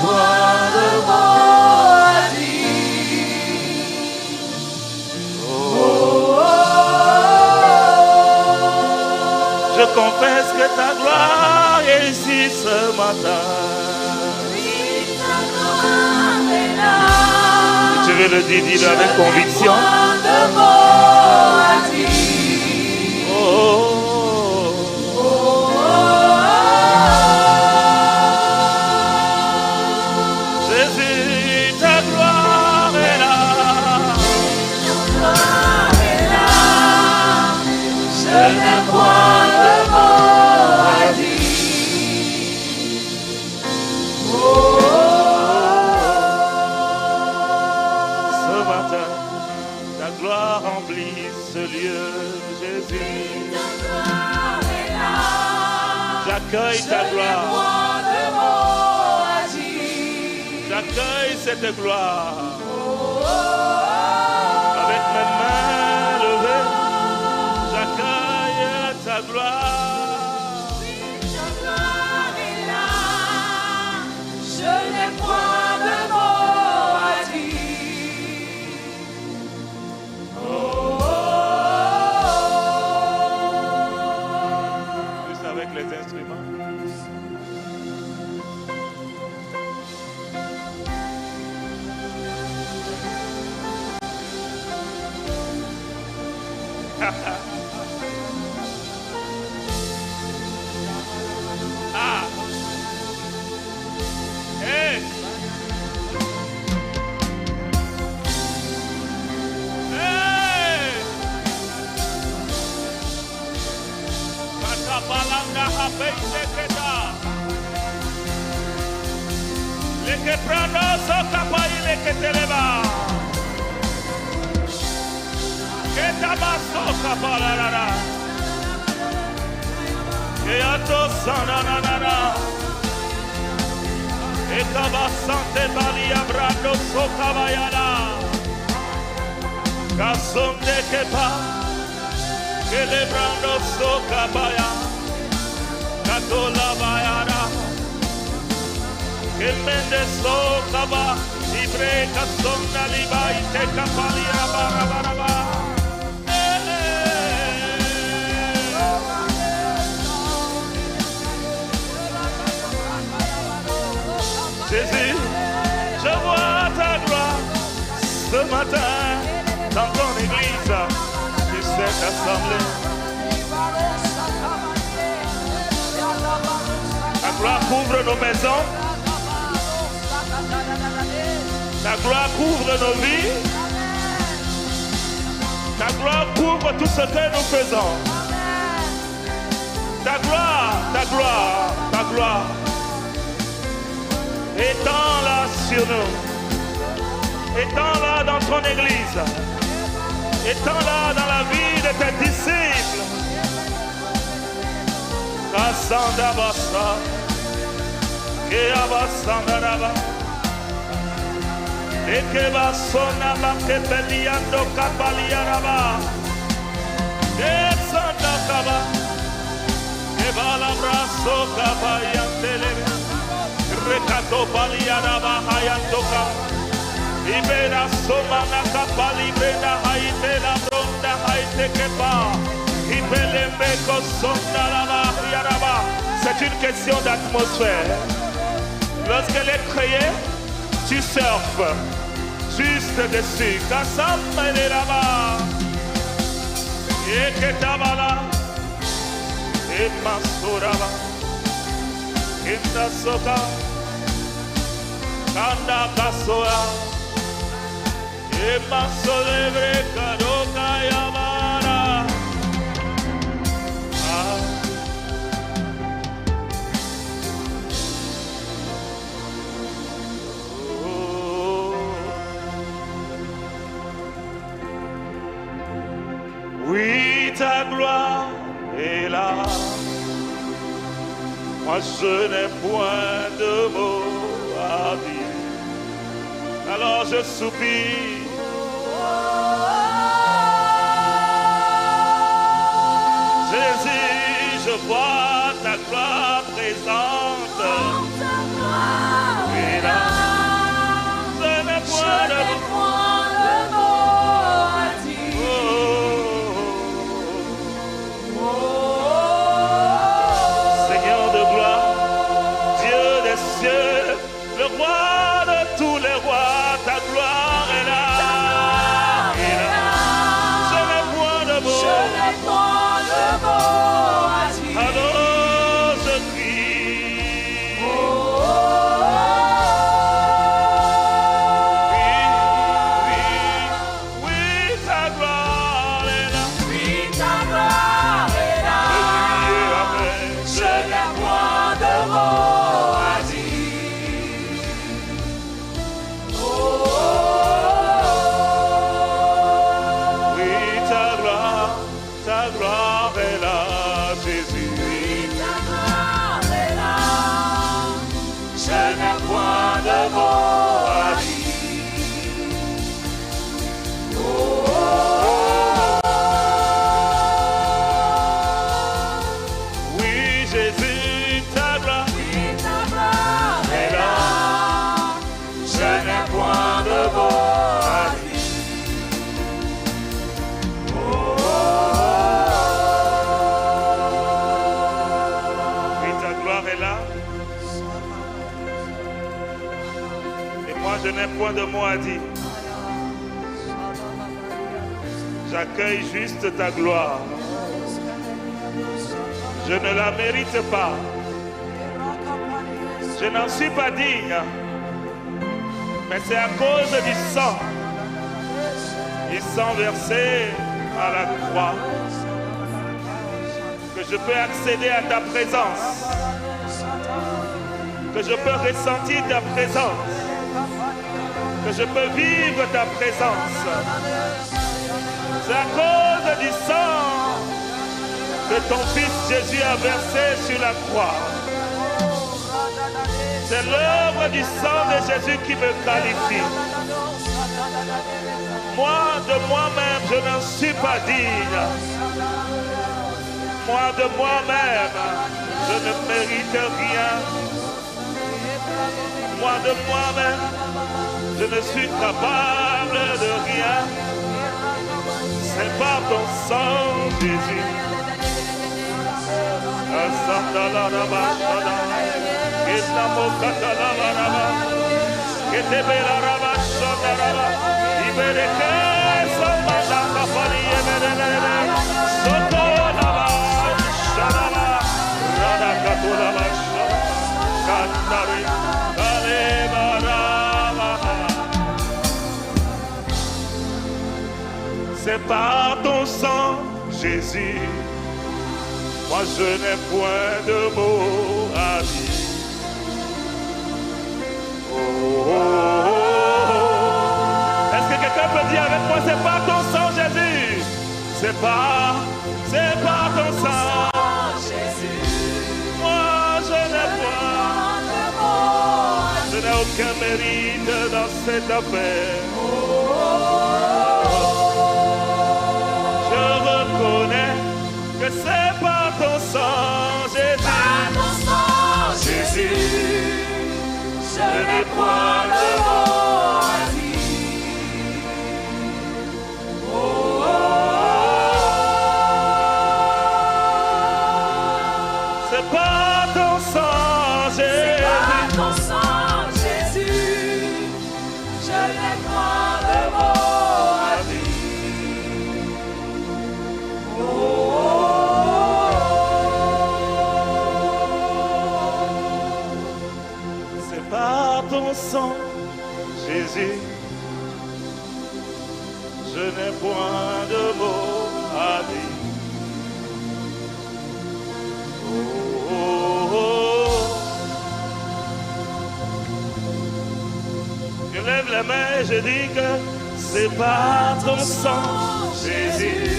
point de mots à dire. Oh, oh, oh. Je confesse que ta gloire est ici ce matin. Oui, ta gloire est là. Si tu veux le dire, dis-le avec conviction. Point de mots à dire. Oh, oh, oh. Oh, oh, oh. Jésus, ta gloire est là. Ta gloire est là. Je n'ai point de mots à dire. Oh, oh, Ce matin, ta gloire remplit ce lieu, Jésus. ta gloire est là. J'accueille ta Je n'ai gloire. point de mots à dire. J'accueille cette gloire. Oh, oh, oh. Avec mes mains levées, j'accueille ta gloire. Oui, ta gloire est là. Je n'ai point de mots à dire. Oh, oh, oh. Juste avec les instruments. Ah! Hey! Hey! Katapalanga hapeindeketa. Leke prano sokapai leke teleba. Ketabaso kapalarara. Keato sananana. Ekabasante balia brando sokabayana. Kasonde kepa. Kelebrando sokabaya. Katola bayana. Kemende sokaba. Ibre kasonda liba ite kapalia barabaraba. Jésus, je vois ta gloire ce matin dans ton église, sur cette assemblée. Ta gloire couvre nos maisons. Ta gloire couvre nos vies. Ta gloire couvre tout ce que nous faisons. Ta gloire, ta gloire, ta gloire. Étends-la sur nous. Étends-la dans ton église. Étends-la dans la vie de tes disciples. Kasanda basa. Keabasanda raba. Ekebasona bakepeliando kapaliaraba. Desanda kaba. Kebalabraso kabayantelebe. Rekato baliaraba hayantoka. Ibera somana kapali brenda haite la bronda haite kepa. Ibelemeko sonda lava yaraba. C'est une question d'atmosphère. Lorsqu'elle est créée, tu surfes juste dessus. Kasamba ele là-bas. Eketabala. Emasoraba. Kenda soka. Kanda kasoa. Emasolebre kadoka yamara. Ah. Oui, ta gloire est là. Moi, je n'ai point de mots à dire. Alors je soupire. Jésus, je vois ta gloire présente. Ta gloire est là. roi de tous les rois, ta gloire est là. Je n'ai point de mots à dire. Alors je crie. Oui, ta gloire est là. Oui, ta gloire est là. Je n'ai point de mots à dire. Oui, ta gloire est là, Jésus. Oui, ta gloire est là. Je n'ai point de mots à Oui, Jésus, ta gloire. Oui, ta gloire est là. Je n'ai point de mots à dire. Oui, ta gloire est là. Et moi, je n'ai point de mots à dire. J'accueille juste ta gloire. Je ne la mérite pas. Je n'en suis pas digne. Mais c'est à cause du sang. Du sang versé à la croix que je peux accéder à ta présence. Que je peux ressentir ta présence. Que je peux vivre ta présence. C'est à cause du sang que ton Fils Jésus a versé sur la croix. C'est l'œuvre du sang de Jésus qui me qualifie. Moi, de moi-même, je n'en suis pas digne. Moi, de moi-même, je ne mérite rien. Moi, de moi-même, je ne suis capable de rien. C'est par ton sang, Jésus. C'est par ton sang, Jésus. Moi je n'ai point de mots à dire. Oh, oh, oh. Est-ce que quelqu'un peut dire avec moi, c'est par ton sang, Jésus? C'est par ton sang, Jésus. moi je n'ai point de mots. Je n'ai aucun mérite dans cette affaire. Je reconnais que c'est par ton sang, Jésus. Par ton sang, Jésus. Je n'ai point de mots à dire. C'est par ton sang, Jésus. Par ton sang, Jésus. Je n'ai point de mots à C'est par ton sang, Jésus. Je n'ai point de mots à dire. Oh, oh, oh. Je lève la main et je dis que c'est par ton sang, Jésus.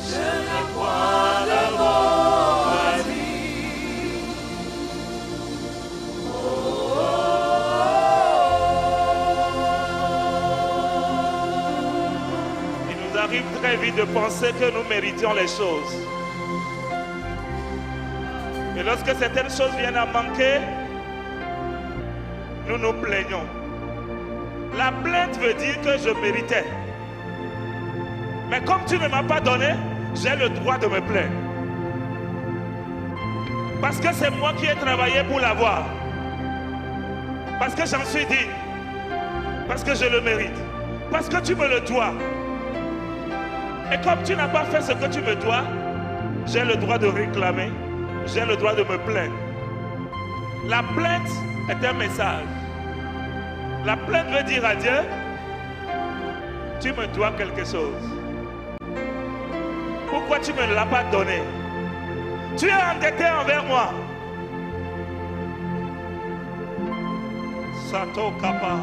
Je n'ai point de mots à Il nous arrive très vite de penser que nous méritions les choses. Et lorsque certaines choses viennent à manquer, nous nous plaignons. La plainte veut dire que je méritais. Mais comme tu ne m'as pas donné, j'ai le droit de me plaindre. Parce que c'est moi qui ai travaillé pour l'avoir. Parce que j'en suis digne. Parce que je le mérite. Parce que tu me le dois. Et comme tu n'as pas fait ce que tu me dois, j'ai le droit de réclamer. J'ai le droit de me plaindre. La plainte est un message. La plainte veut dire à Dieu, tu me dois quelque chose. Pourquoi tu ne me l'as pas donné? Tu es endetté envers moi. Sato Kappa.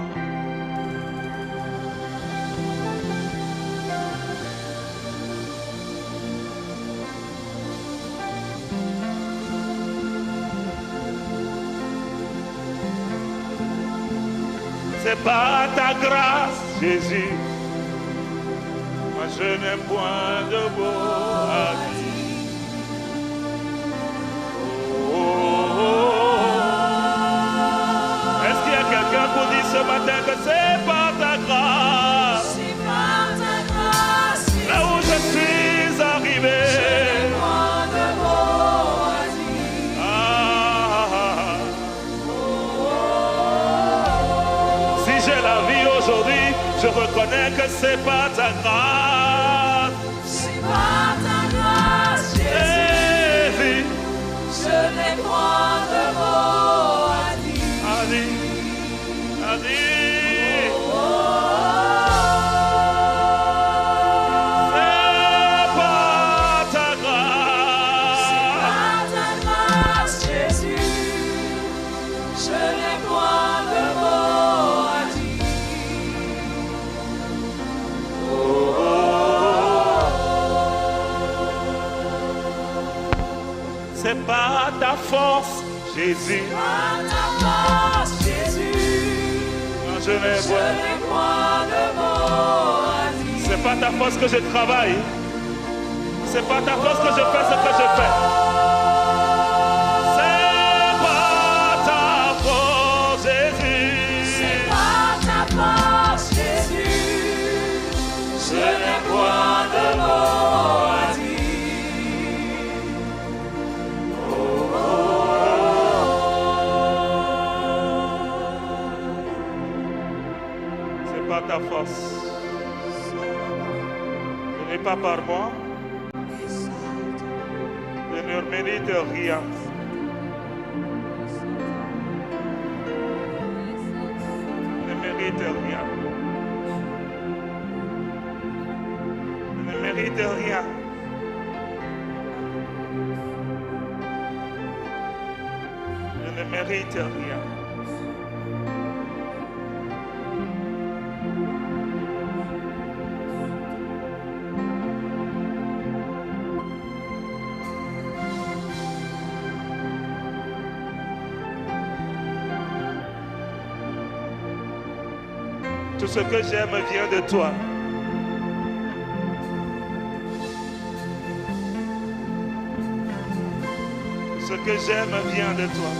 C'est pas ta grâce, Jésus. Moi je n'ai point de beau à dire. Oh, oh, oh. Est-ce qu'il y a quelqu'un pour dire ce matin que c'est pas ta grâce? C'est pas ta grâce, là où je suis arrivé. je n'ai point de mots à dire. Si j'ai la vie aujourd'hui, je reconnais que c'est pas ta grâce. C'est pas ta grâce, Jésus. Je n'ai point de mots à dire. Allez, allez. C'est pas ta grâce. C'est pas ta grâce, Jésus. Je n'ai point de mots à dire. C'est pas ta force, Jésus. Pas ta force, Jésus. Non, je n'ai Je point. n'ai point de mots à dire. C'est pas ta force que je travaille. C'est pas ta force que je fais ce que je fais. C'est pas ta force, Jésus. C'est pas ta force, Jésus. Je n'ai point de mots à dire. C'est pas ta force. Ce n'est pas par moi. Je ne mérite rien. Je ne mérite rien. Je ne mérite rien. Je ne mérite rien. Tout ce que j'aime vient de toi. Tout ce que j'aime vient de toi.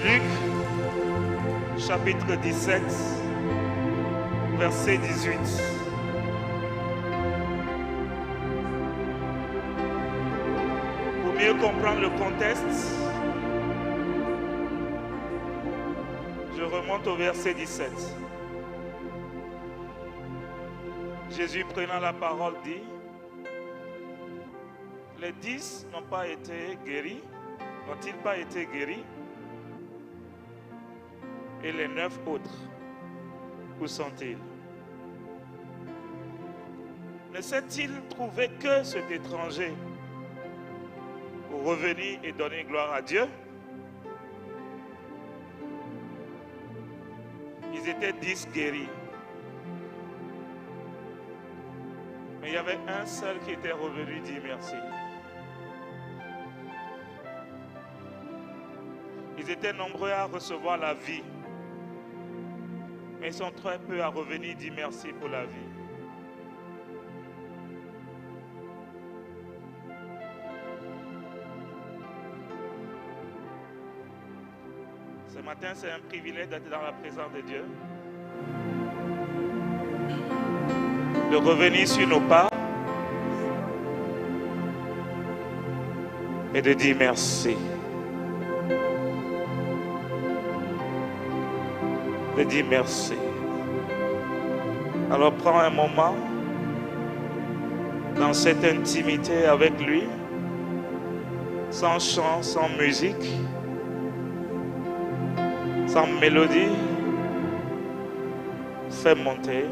Luc, chapitre 17, verset 18. Pour mieux comprendre le contexte, je remonte au verset 17. Jésus prenant la parole dit, les 10 n'ont pas été guéris, n'ont-ils pas été guéris? Et les 9 autres, où sont-ils? Ne s'est-il trouvé que cet étranger pour revenir et donner gloire à Dieu? Ils étaient 10 guéris. Mais il y avait un seul qui était revenu dire merci. Ils étaient nombreux à recevoir la vie. Mais ils sont très peu à revenir dire merci pour la vie. Ce matin, c'est un privilège d'être dans la présence de Dieu. De revenir sur nos pas et de dire merci. De dire merci. Alors prends un moment dans cette intimité avec lui, sans chant, sans musique, sans mélodie. Fais monter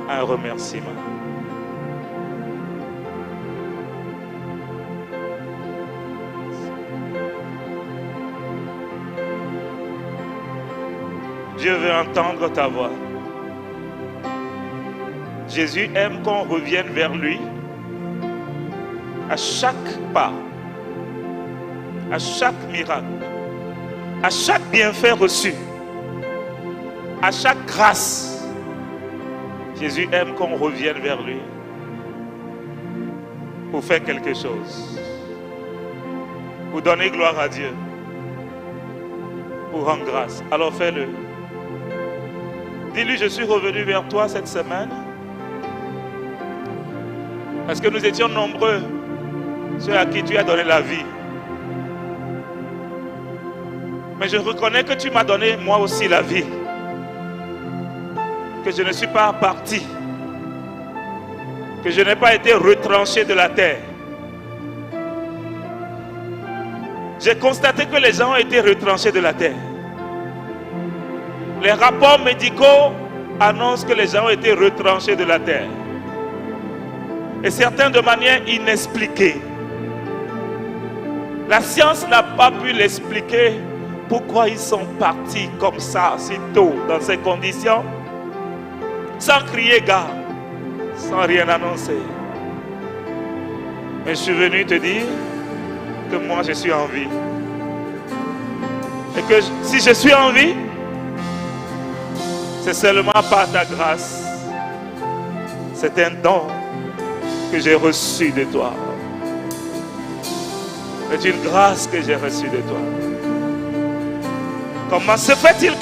un remerciement. Dieu veut entendre ta voix. Jésus aime qu'on revienne vers lui à chaque pas, à chaque miracle, à chaque bienfait reçu, à chaque grâce. Jésus aime qu'on revienne vers lui pour faire quelque chose, pour donner gloire à Dieu, pour rendre grâce. Alors fais-le. Dis-lui, je suis revenu vers toi cette semaine parce que nous étions nombreux, ceux à qui tu as donné la vie. Mais je reconnais que tu m'as donné moi aussi la vie. Que je ne suis pas parti. Que je n'ai pas été retranché de la terre. J'ai constaté que les gens ont été retranchés de la terre. Les rapports médicaux annoncent que les gens ont été retranchés de la terre. Et certains de manière inexpliquée. La science n'a pas pu l'expliquer pourquoi ils sont partis comme ça, si tôt, dans ces conditions, sans crier gare, sans rien annoncer. Mais je suis venu te dire que moi je suis en vie. Et que si je suis en vie, c'est seulement par ta grâce. C'est un don que j'ai reçu de toi. C'est une grâce que j'ai reçue de toi. Comment se fait-il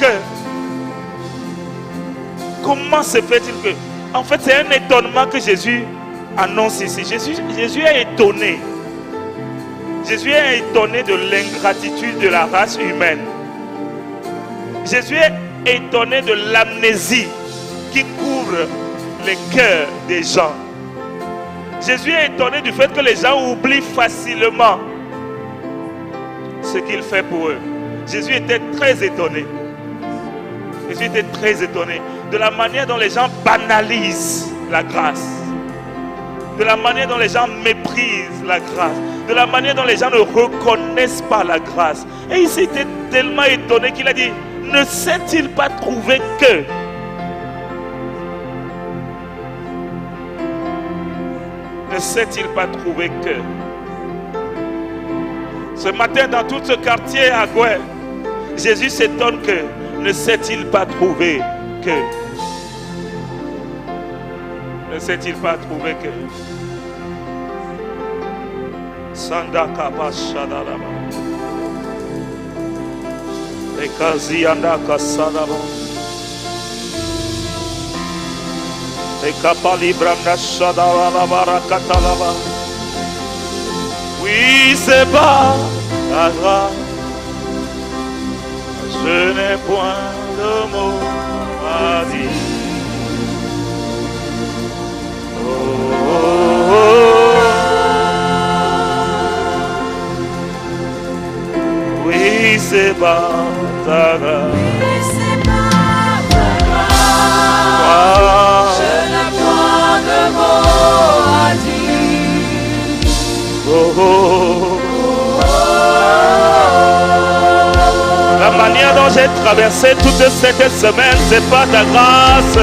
que... En fait, c'est un étonnement que Jésus annonce ici. Jésus est étonné. Jésus est étonné de l'ingratitude de la race humaine. Jésus est étonné de l'amnésie qui couvre les cœurs des gens. Jésus est étonné du fait que les gens oublient facilement ce qu'il fait pour eux. Jésus était très étonné. Jésus était très étonné de la manière dont les gens banalisent la grâce. De la manière dont les gens méprisent la grâce. De la manière dont les gens ne reconnaissent pas la grâce. Et il s'était tellement étonné qu'il a dit, ne s'est-il pas trouvé que... Ne s'est-il pas trouvé que... Ce matin, dans tout ce quartier à Goué, Jésus s'étonne que ne s'est-il pas trouvé que... Ne s'est-il pas trouvé que... Sandaka Pashadalaba. Ekazi Andaka Sadaba. Ekapali Branda Shadalaba Rakatalaba. Oui, c'est pas la grâce. Je n'ai point de mots à dire. Oh, oh, oh. Oui, c'est pas ta grâce. Oui, c'est pas ta grâce. Je n'ai point de mots à dire. Oh, oh, oh. La manière dont j'ai traversé toute cette semaine, c'est pas ta grâce.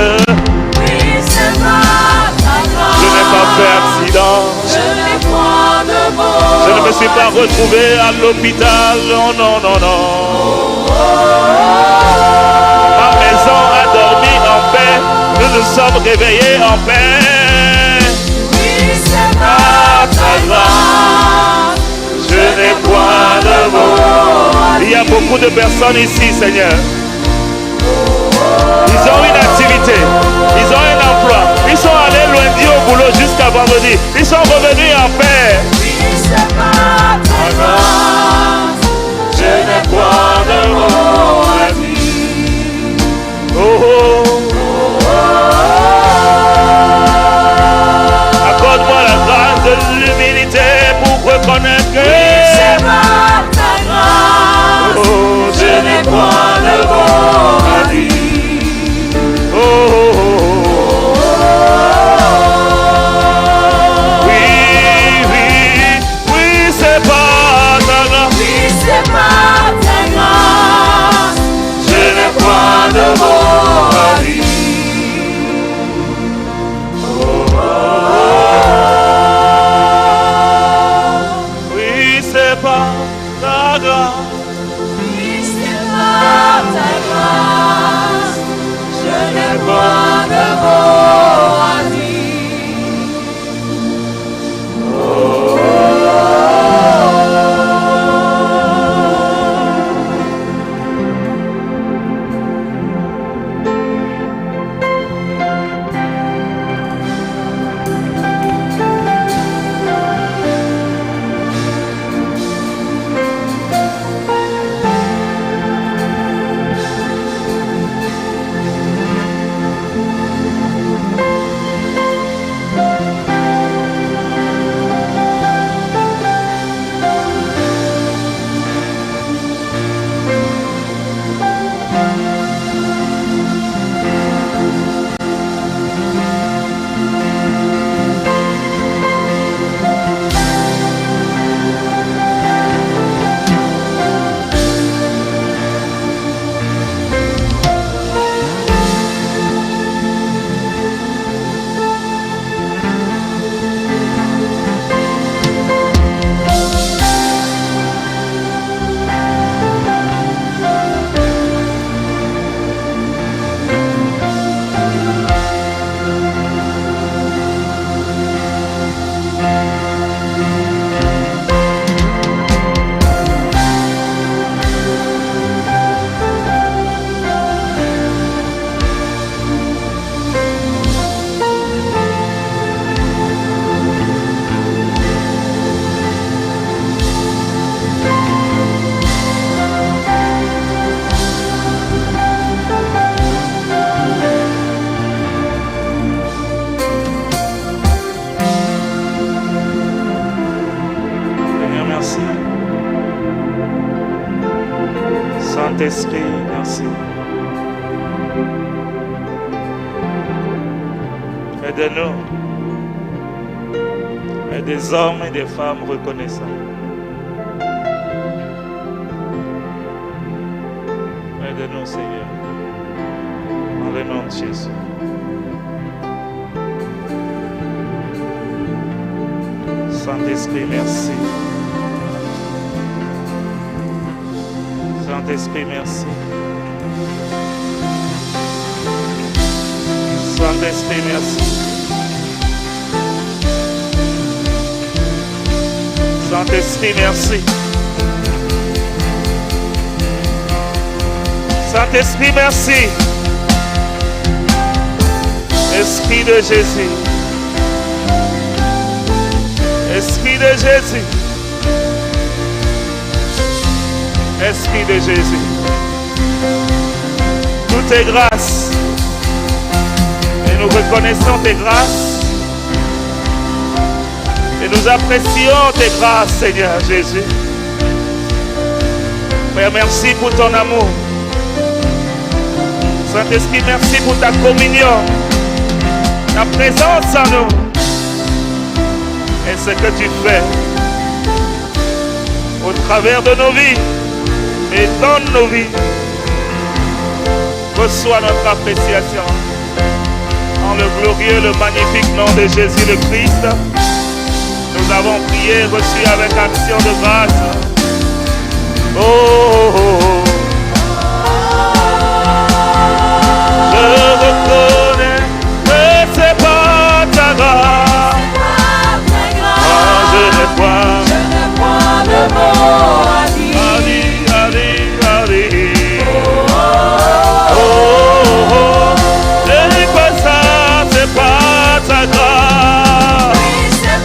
Oui, c'est pas ta grâce. Je n'ai pas fait accident. Je n'ai point de mots. Je ne me suis pas retrouvé à l'hôpital. Non, non, non, non. Ma maison a dormi en paix. Nous nous sommes réveillés en paix. Oui, c'est pas ta grâce. Je n'ai point de mots. Il y a beaucoup de personnes ici, Seigneur. Ils ont une activité, ils ont un emploi, ils sont allés lundi au boulot jusqu'à vendredi. merci. Ils sont revenus en paix. Oui, c'est par ta grâce. Je n'ai point de mots à dire. Oh, oh. Accorde-moi la grâce de l'humilité pour reconnaître que c'est par ta grâce. oh, Je n'ai point de mots à dire. oh, oh, oh. Oui, oui, oui, c'est pas ta grâce. Oui, c'est par ta grâce. Je n'ai point de mots à dire. Oui, c'est pas ta grâce. Oui, c'est par ta grâce. Je n'ai point de mots à dire. Seigneur, merci. Saint-Esprit, merci. Aide-nous. Et des hommes et des femmes reconnaissants. Aide-nous, Seigneur. Dans le nom de Jésus. Saint-Esprit, merci. Saint-Esprit, merci. Saint-Esprit, merci. Saint-Esprit, merci. Saint-Esprit, merci. Esprit de Jésus. Esprit de Jésus. Esprit de Jésus. Tout est grâce. Et nous reconnaissons tes grâces. Et nous apprécions tes grâces, Seigneur Jésus. Père, merci pour ton amour. Saint-Esprit, merci pour ta communion, ta présence en nous. Et ce que tu fais au travers de nos vies et dans nos vies. Reçois notre appréciation. En le glorieux, le magnifique nom de Jésus le Christ, nous avons prié, reçu avec action de grâce. Oh, oh, oh, oh. Je reconnais que c'est pas ta grâce. Je n'ai point de mots à dire. Oh, oh, oh. Je dis pas ça, c'est pas ta grâce. Oui, c'est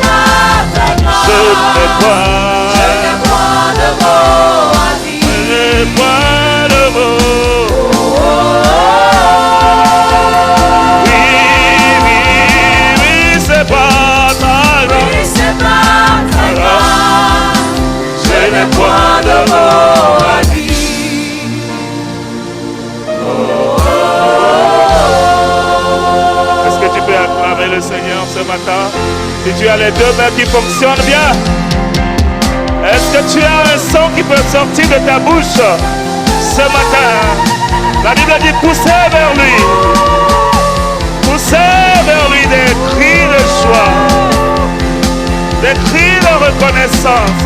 n'ai point de mots à dire. Je n'ai point de mots. Oui, c'est pas ta grâce. Oui, c'est pas ta grâce. Je n'ai point de mots à dire. Est-ce que tu peux acclamer le Seigneur ce matin? Si tu as les deux mains qui fonctionnent bien, est-ce que tu as un son qui peut sortir de ta bouche ce matin? La Bible dit poussez vers lui. Poussez vers lui des cris de joie, des cris de reconnaissance.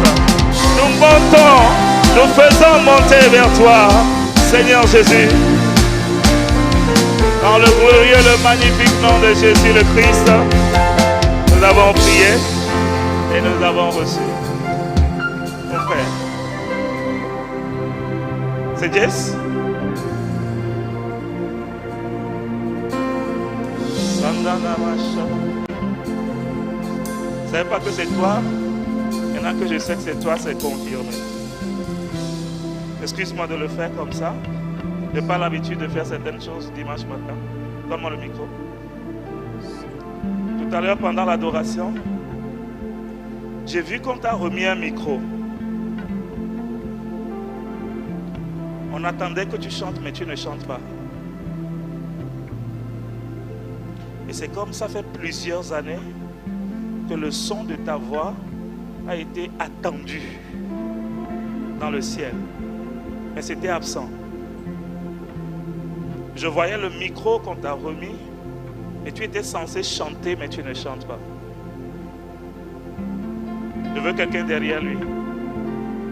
Nous montons, nous faisons monter vers toi, Seigneur Jésus. Dans le glorieux, le magnifique nom de Jésus le Christ, nous avons prié et nous avons reçu. Mon frère, c'est Jess? Vous ne savez pas que c'est toi? Il y en a que je sais que c'est toi, c'est confirmé. Excuse-moi de le faire comme ça. Je n'ai pas l'habitude de faire certaines choses dimanche matin. Donne-moi le micro. Tout à l'heure, pendant l'adoration, j'ai vu qu'on t'a remis un micro. On attendait que tu chantes, mais tu ne chantes pas. Et c'est comme ça fait plusieurs années que le son de ta voix a été attendu dans le ciel. Mais c'était absent. Je voyais le micro qu'on t'a remis et tu étais censé chanter, mais tu ne chantes pas. Je veux quelqu'un derrière lui,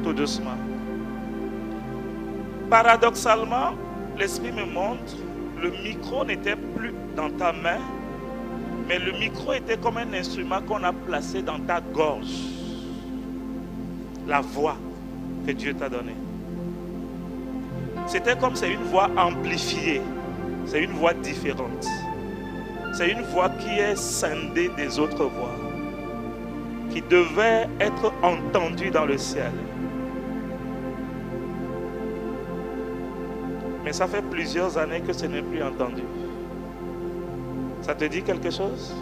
tout doucement. Paradoxalement, l'Esprit me montre, le micro n'était plus dans ta main, mais le micro était comme un instrument qu'on a placé dans ta gorge. La voix que Dieu t'a donnée. C'était comme c'est une voix amplifiée. C'est une voix différente. C'est une voix qui est scindée des autres voix, qui devait être entendue dans le ciel. Mais ça fait plusieurs années que ce n'est plus entendu. Ça te dit quelque chose?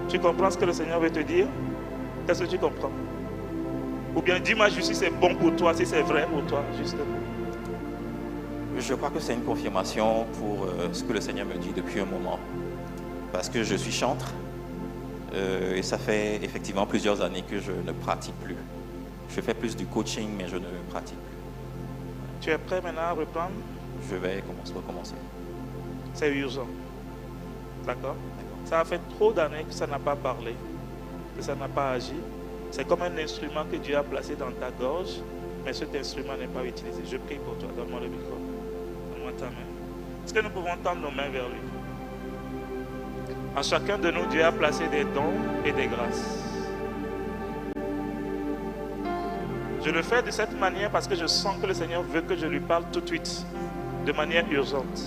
Tu comprends ce que le Seigneur veut te dire? Qu'est-ce que tu comprends? Ou bien dis-moi juste si c'est bon pour toi, si c'est vrai pour toi, justement. Je crois que c'est une confirmation pour ce que le Seigneur me dit depuis un moment. Parce que je suis chantre et ça fait effectivement plusieurs années que je ne pratique plus. Je fais plus du coaching, mais je ne pratique plus. Tu es prêt maintenant à reprendre? Je vais recommencer. C'est urgent. D'accord? Ça a fait trop d'années que ça n'a pas parlé, que ça n'a pas agi. C'est comme un instrument que Dieu a placé dans ta gorge, mais cet instrument n'est pas utilisé. Je prie pour toi. Donne-moi le micro. Donne-moi ta main. Est-ce que nous pouvons tendre nos mains vers lui? En chacun de nous, Dieu a placé des dons et des grâces. Je le fais de cette manière parce que je sens que le Seigneur veut que je lui parle tout de suite, de manière urgente.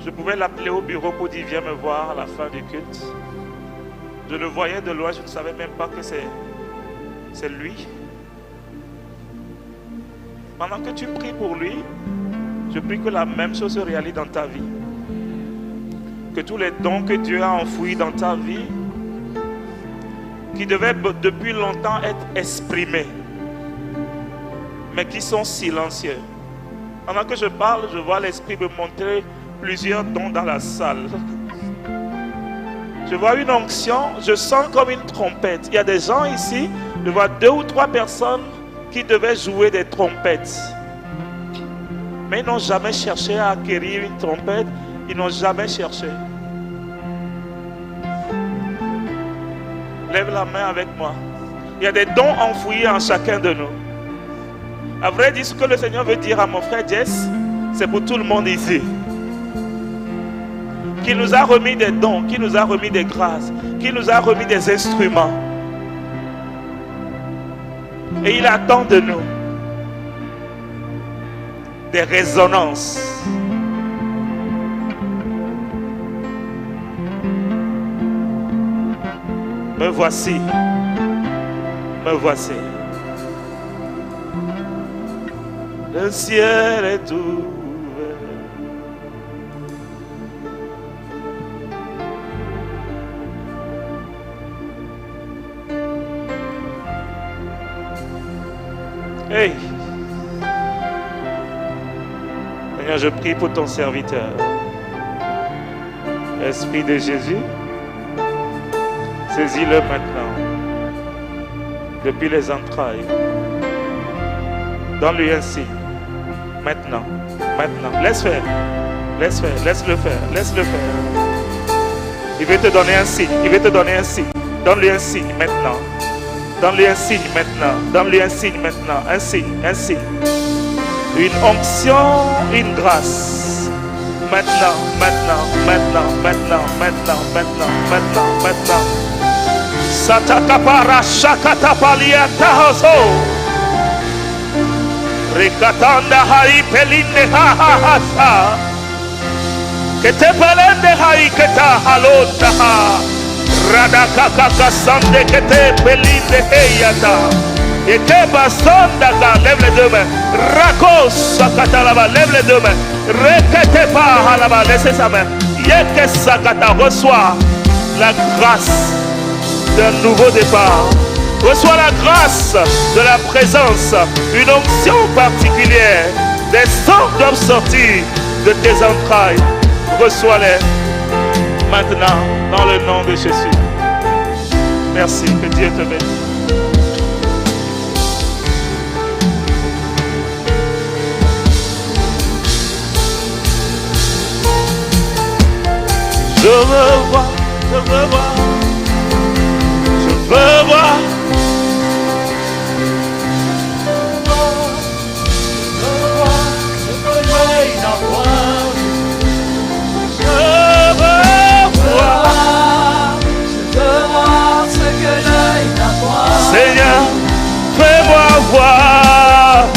Je pouvais l'appeler au bureau pour dire viens me voir à la fin du culte. Je le voyais de loin, je ne savais même pas que c'est lui. Pendant que tu pries pour lui, je prie que la même chose se réalise dans ta vie. Que tous les dons que Dieu a enfouis dans ta vie, qui devaient depuis longtemps être exprimés, mais qui sont silencieux. Pendant que je parle, je vois l'Esprit me montrer plusieurs dons dans la salle. Je vois une onction, je sens comme une trompette. Il y a des gens ici, je vois 2 ou 3 personnes qui devaient jouer des trompettes. Mais ils n'ont jamais cherché à acquérir une trompette, ils n'ont jamais cherché. Lève la main avec moi. Il y a des dons enfouis en chacun de nous. À vrai dire, ce que le Seigneur veut dire à mon frère Jess, c'est pour tout le monde ici. Qui nous a remis des dons, qui nous a remis des grâces, qui nous a remis des instruments. Et il attend de nous des résonances. Me voici. Me voici. Le ciel est ouvert. Hey! Seigneur, je prie pour ton serviteur. Esprit de Jésus, saisis-le maintenant. Depuis les entrailles. Donne-lui un signe. Maintenant. Maintenant. Laisse faire. Laisse faire. Laisse-le faire. Laisse-le faire. Il veut te donner un signe. Il veut te donner un signe. Donne-lui un signe maintenant. Donne-lui un signe maintenant. Donne-lui un signe maintenant. Un signe. Un signe. Une onction, une grâce. Maintenant, maintenant, maintenant, maintenant, maintenant, maintenant, maintenant, maintenant. Satakapara shakatapalia tahoso. Rikatanda hai peline ha ha ha sa. Ketepelende hai keta halonda ha. Radakakaka sande kete pelinde heyata. Ekeba sondaga, lève les deux mains. Rakos sakatalaba, lève les deux mains. Reketepa halaba, laissez sa main. Yeke sakata, reçois la grâce d'un nouveau départ. Reçois la grâce de la présence, une onction particulière, des sangs d'hommes sortis de tes entrailles. Reçois-les maintenant dans le nom de Jésus. Merci, que Dieu te bénisse. Je veux voir, je veux voir, je veux voir. Seigneur, fais-moi voir.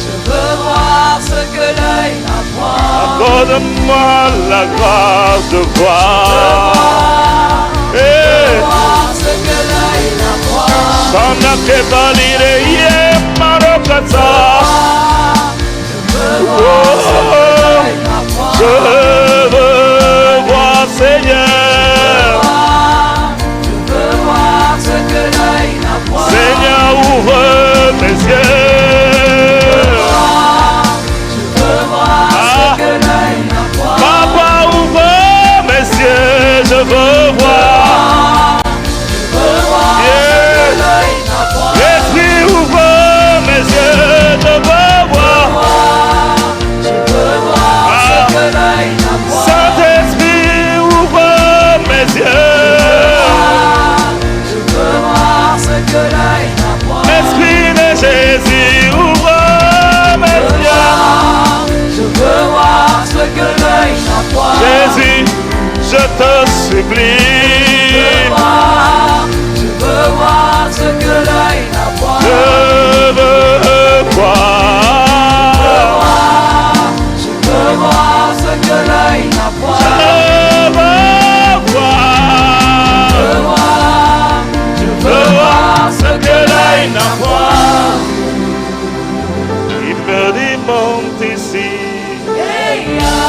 Je veux voir ce que l'œil n'a point. Accorde-moi la grâce de voir. Je veux voir ce que l'œil n'a point. Sana que valire ye marokasa. Je veux voir ce que l'œil n'a point. Je veux voir, Seigneur. Seigneur, ouvre mes yeux. Je veux voir ce que l'œil n'a point. Papa, ouvre mes yeux, je veux voir. Je veux voir ce que l'œil n'a point. L'Esprit, ouvre mes yeux, je veux voir. Je veux voir ce que l'œil n'a point. Saint-Esprit, ouvre mes yeux. Je veux voir ce que l'œil n'a point. Esprit de Jésus, ouvre mes yeux. Je veux voir ce que l'œil n'a point. Jésus, je te supplie. Je veux voir ce que l'œil n'a point. Je veux voir. Je veux voir ce que l'œil n'a point. Je veux voir. Je veux voir Ce que l'œil n'a point. Il me dit monte ici. Hey ya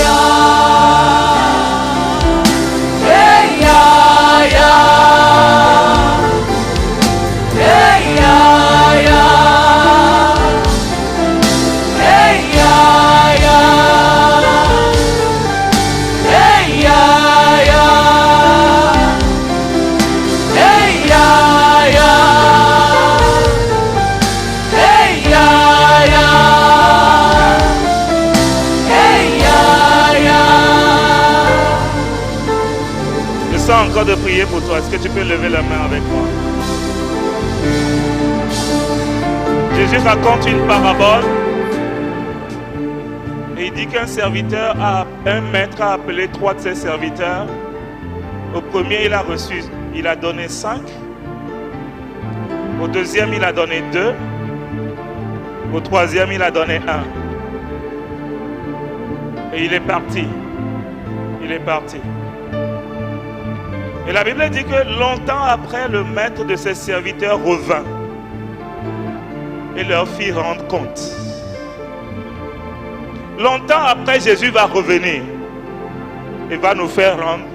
ya, hey ya ya, hey ya ya, hey ya ya, hey ya ya, hey ya ya, hey ya ya. Je sens encore de prier pour toi. Est-ce que tu peux lever la main avec moi? Jésus raconte une parabole. Et il dit qu'un serviteur, un maître a appelé 3 de ses serviteurs. Au premier, il a donné 5. Au deuxième, il a donné 2. Au troisième, il a donné 1. Et il est parti. Il est parti. Et la Bible dit que longtemps après, le maître de ses serviteurs revint et leur fit rendre compte. Longtemps après, Jésus va revenir et va nous faire rendre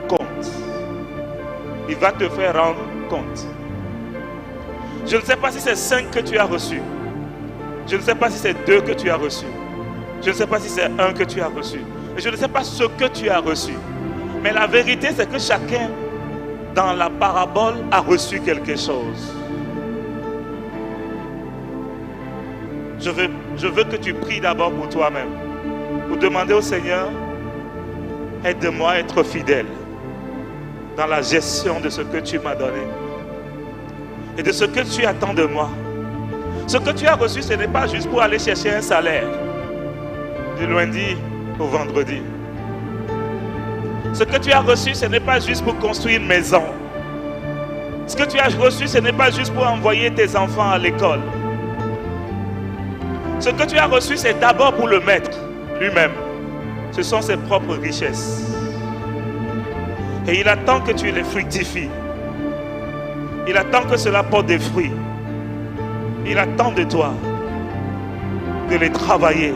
compte. Il va te faire rendre compte. Je ne sais pas si c'est 5 que tu as reçus. Je ne sais pas si c'est 2 que tu as reçus. Je ne sais pas si c'est 1 que tu as reçu. Et je ne sais pas ce que tu as reçu. Mais la vérité, c'est que chacun dans la parabole a reçu quelque chose. Je veux que tu pries d'abord pour toi-même. Pour demander au Seigneur, aide-moi à être fidèle dans la gestion de ce que tu m'as donné. Et de ce que tu attends de moi. Ce que tu as reçu, ce n'est pas juste pour aller chercher un salaire. Du lundi au vendredi. Ce que tu as reçu, ce n'est pas juste pour construire une maison. Ce que tu as reçu, ce n'est pas juste pour envoyer tes enfants à l'école. Ce que tu as reçu, c'est d'abord pour le maître lui-même. Ce sont ses propres richesses. Et il attend que tu les fructifies. Il attend que cela porte des fruits. Il attend de toi de les travailler.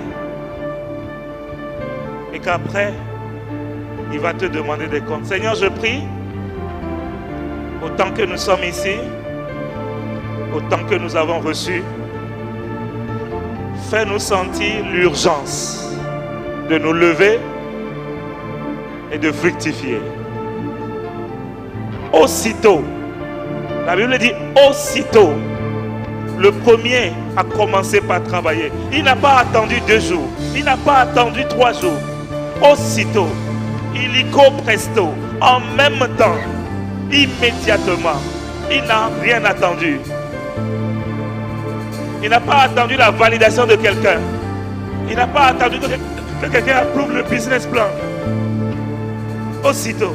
Et qu'après, il va te demander des comptes. Seigneur, je prie, autant que nous sommes ici, autant que nous avons reçu, fais-nous sentir l'urgence de nous lever et de fructifier. Aussitôt, la Bible dit aussitôt, le premier a commencé par travailler. Il n'a pas attendu 2 jours, il n'a pas attendu 3 jours. Aussitôt, illico presto, en même temps, immédiatement, il n'a rien attendu. Il n'a pas attendu la validation de quelqu'un. Il n'a pas attendu que quelqu'un approuve le business plan. Aussitôt,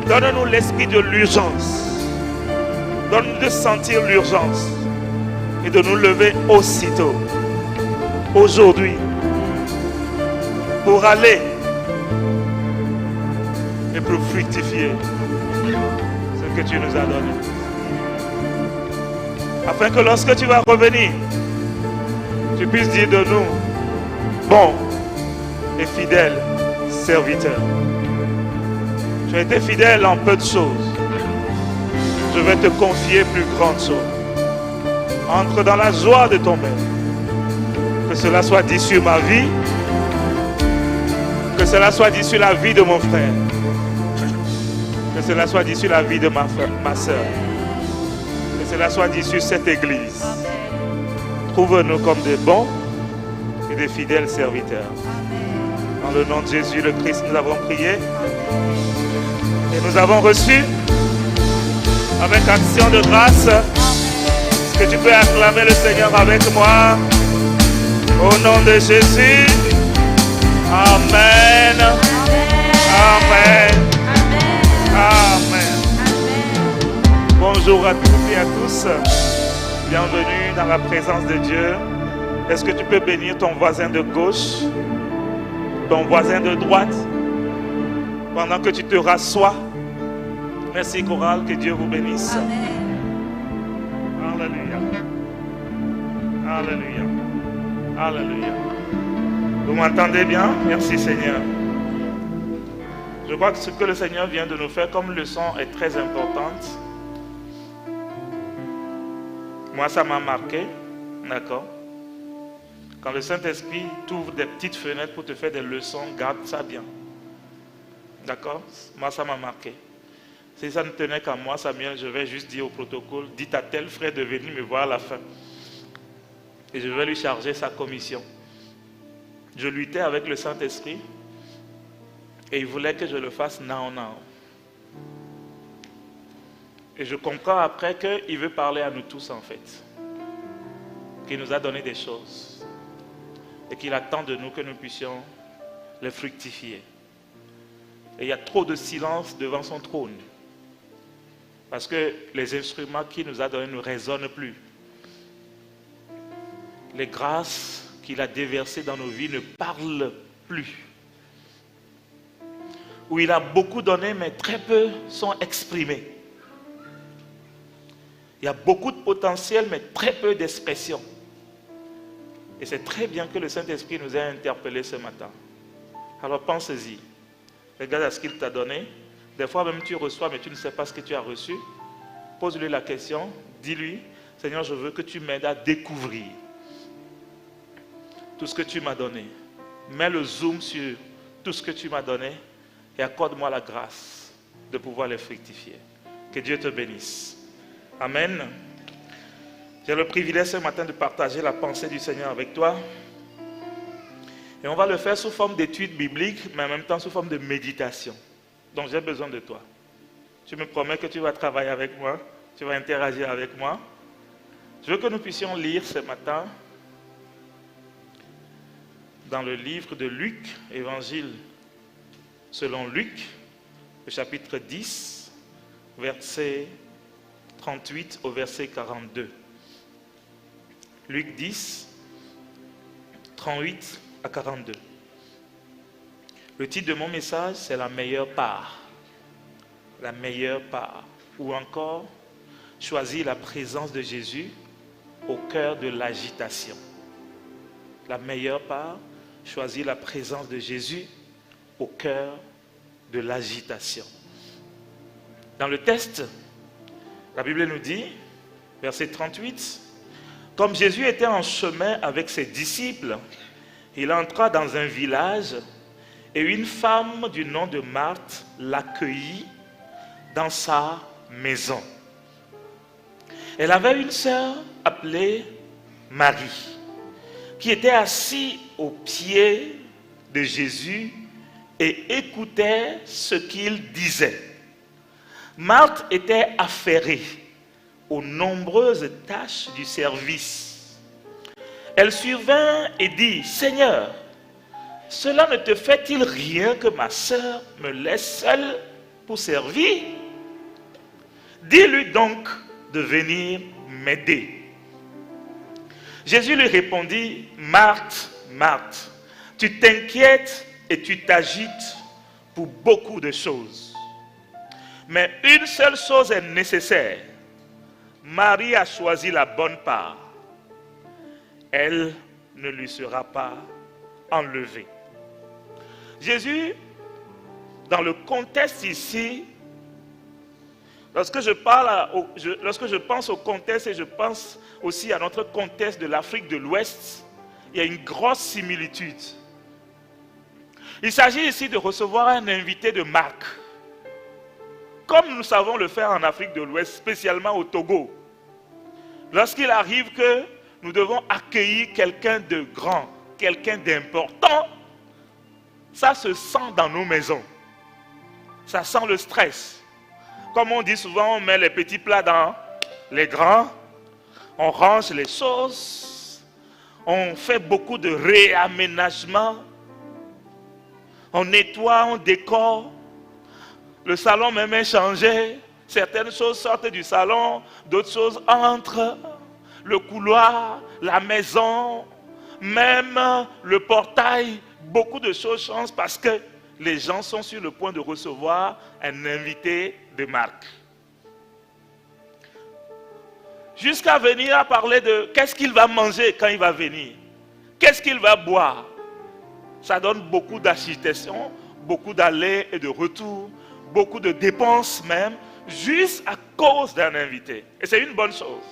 donne-nous l'esprit de l'urgence. Donne-nous de sentir l'urgence et de nous lever aussitôt, aujourd'hui, pour aller et pour fructifier ce que tu nous as donné. Afin que lorsque tu vas revenir, tu puisses dire de nous, bon et fidèle serviteur. Tu as été fidèle en peu de choses. Je vais te confier plus grandes choses. Entre dans la joie de ton maître. Que cela soit dit sur ma vie. Que cela soit dit sur la vie de mon frère. Que cela soit dit sur la vie de ma soeur. Que cela soit dit sur cette église. Trouve-nous comme des bons et des fidèles serviteurs. Dans le nom de Jésus le Christ, nous avons prié. Et nous avons reçu avec action de grâce. Est-ce que tu peux acclamer le Seigneur avec moi? Au nom de Jésus. Amen. Amen. Amen. Bonjour à toutes et à tous. Bienvenue dans la présence de Dieu. Est-ce que tu peux bénir ton voisin de gauche, ton voisin de droite, pendant que tu te rassois? Merci chorale, que Dieu vous bénisse. Alléluia. Alléluia. Alléluia. Vous m'entendez bien? Merci Seigneur. Je crois que ce que le Seigneur vient de nous faire comme leçon est très importante. Moi, ça m'a marqué. D'accord? Quand le Saint-Esprit t'ouvre des petites fenêtres pour te faire des leçons, garde ça bien. D'accord? Moi, ça m'a marqué. Si ça ne tenait qu'à moi, Samuel, je vais juste dire au protocole, dites à tel frère de venir me voir à la fin. Et je vais lui charger sa commission. Je luttais avec le Saint-Esprit et il voulait que je le fasse now. Et je comprends après qu'il veut parler à nous tous en fait. Qu'il nous a donné des choses et qu'il attend de nous que nous puissions les fructifier. Et il y a trop de silence devant son trône. Parce que les instruments qu'il nous a donnés ne résonnent plus. Les grâces qu'il a déversées dans nos vies ne parlent plus. où il a beaucoup donné, mais très peu sont exprimés. Il y a beaucoup de potentiel, mais très peu d'expression. Et c'est très bien que le Saint-Esprit nous ait interpellés ce matin. Alors pense-y. Regarde à ce qu'il t'a donné. Des fois même tu reçois, mais tu ne sais pas ce que tu as reçu. Pose-lui la question. Dis-lui, Seigneur, je veux que tu m'aides à découvrir tout ce que tu m'as donné. Mets le zoom sur tout ce que tu m'as donné et accorde-moi la grâce de pouvoir les fructifier. Que Dieu te bénisse. Amen. J'ai le privilège ce matin de partager la pensée du Seigneur avec toi. Et on va le faire sous forme d'étude biblique, mais en même temps sous forme de méditation. Donc j'ai besoin de toi. Tu me promets que tu vas travailler avec moi, tu vas interagir avec moi. Je veux que nous puissions lire ce matin dans le livre de Luc, Évangile selon Luc, le chapitre 10, verset 38 au verset 42. Luc 10, 38 à 42. Le titre de mon message, c'est la meilleure part. La meilleure part. Ou encore, choisir la présence de Jésus au cœur de l'agitation. La meilleure part, choisir la présence de Jésus au cœur de l'agitation. Dans le texte, la Bible nous dit, verset 38, « Comme Jésus était en chemin avec ses disciples, il entra dans un village et une femme du nom de Marthe l'accueillit dans sa maison. Elle avait une sœur appelée Marie, qui était assise aux pieds de Jésus et écoutait ce qu'il disait. Marthe était affairée aux nombreuses tâches du service. Elle survint et dit, « Seigneur, cela ne te fait-il rien que ma sœur me laisse seule pour servir? Dis-lui donc de venir m'aider. » Jésus lui répondit, « Marthe, Marthe, tu t'inquiètes et tu t'agites pour beaucoup de choses. Mais une seule chose est nécessaire. Marie a choisi la bonne part. Elle ne lui sera pas enlevée. » Jésus, dans le contexte ici, lorsque je pense au contexte et je pense aussi à notre contexte de l'Afrique de l'Ouest, il y a une grosse similitude. Il s'agit ici de recevoir un invité de marque, comme nous savons le faire en Afrique de l'Ouest, spécialement au Togo. Lorsqu'il arrive que nous devons accueillir quelqu'un de grand, quelqu'un d'important, ça se sent dans nos maisons. Ça sent le stress. Comme on dit souvent, on met les petits plats dans les grands, on range les choses, on fait beaucoup de réaménagement, on nettoie, on décore, le salon même est changé, certaines choses sortent du salon, d'autres choses entrent, le couloir, la maison, même le portail, beaucoup de choses changent parce que les gens sont sur le point de recevoir un invité de marque. Jusqu'à venir à parler de qu'est-ce qu'il va manger quand il va venir, qu'est-ce qu'il va boire. Ça donne beaucoup d'agitation, beaucoup d'allers et de retours, beaucoup de dépenses même, juste à cause d'un invité. Et c'est une bonne chose.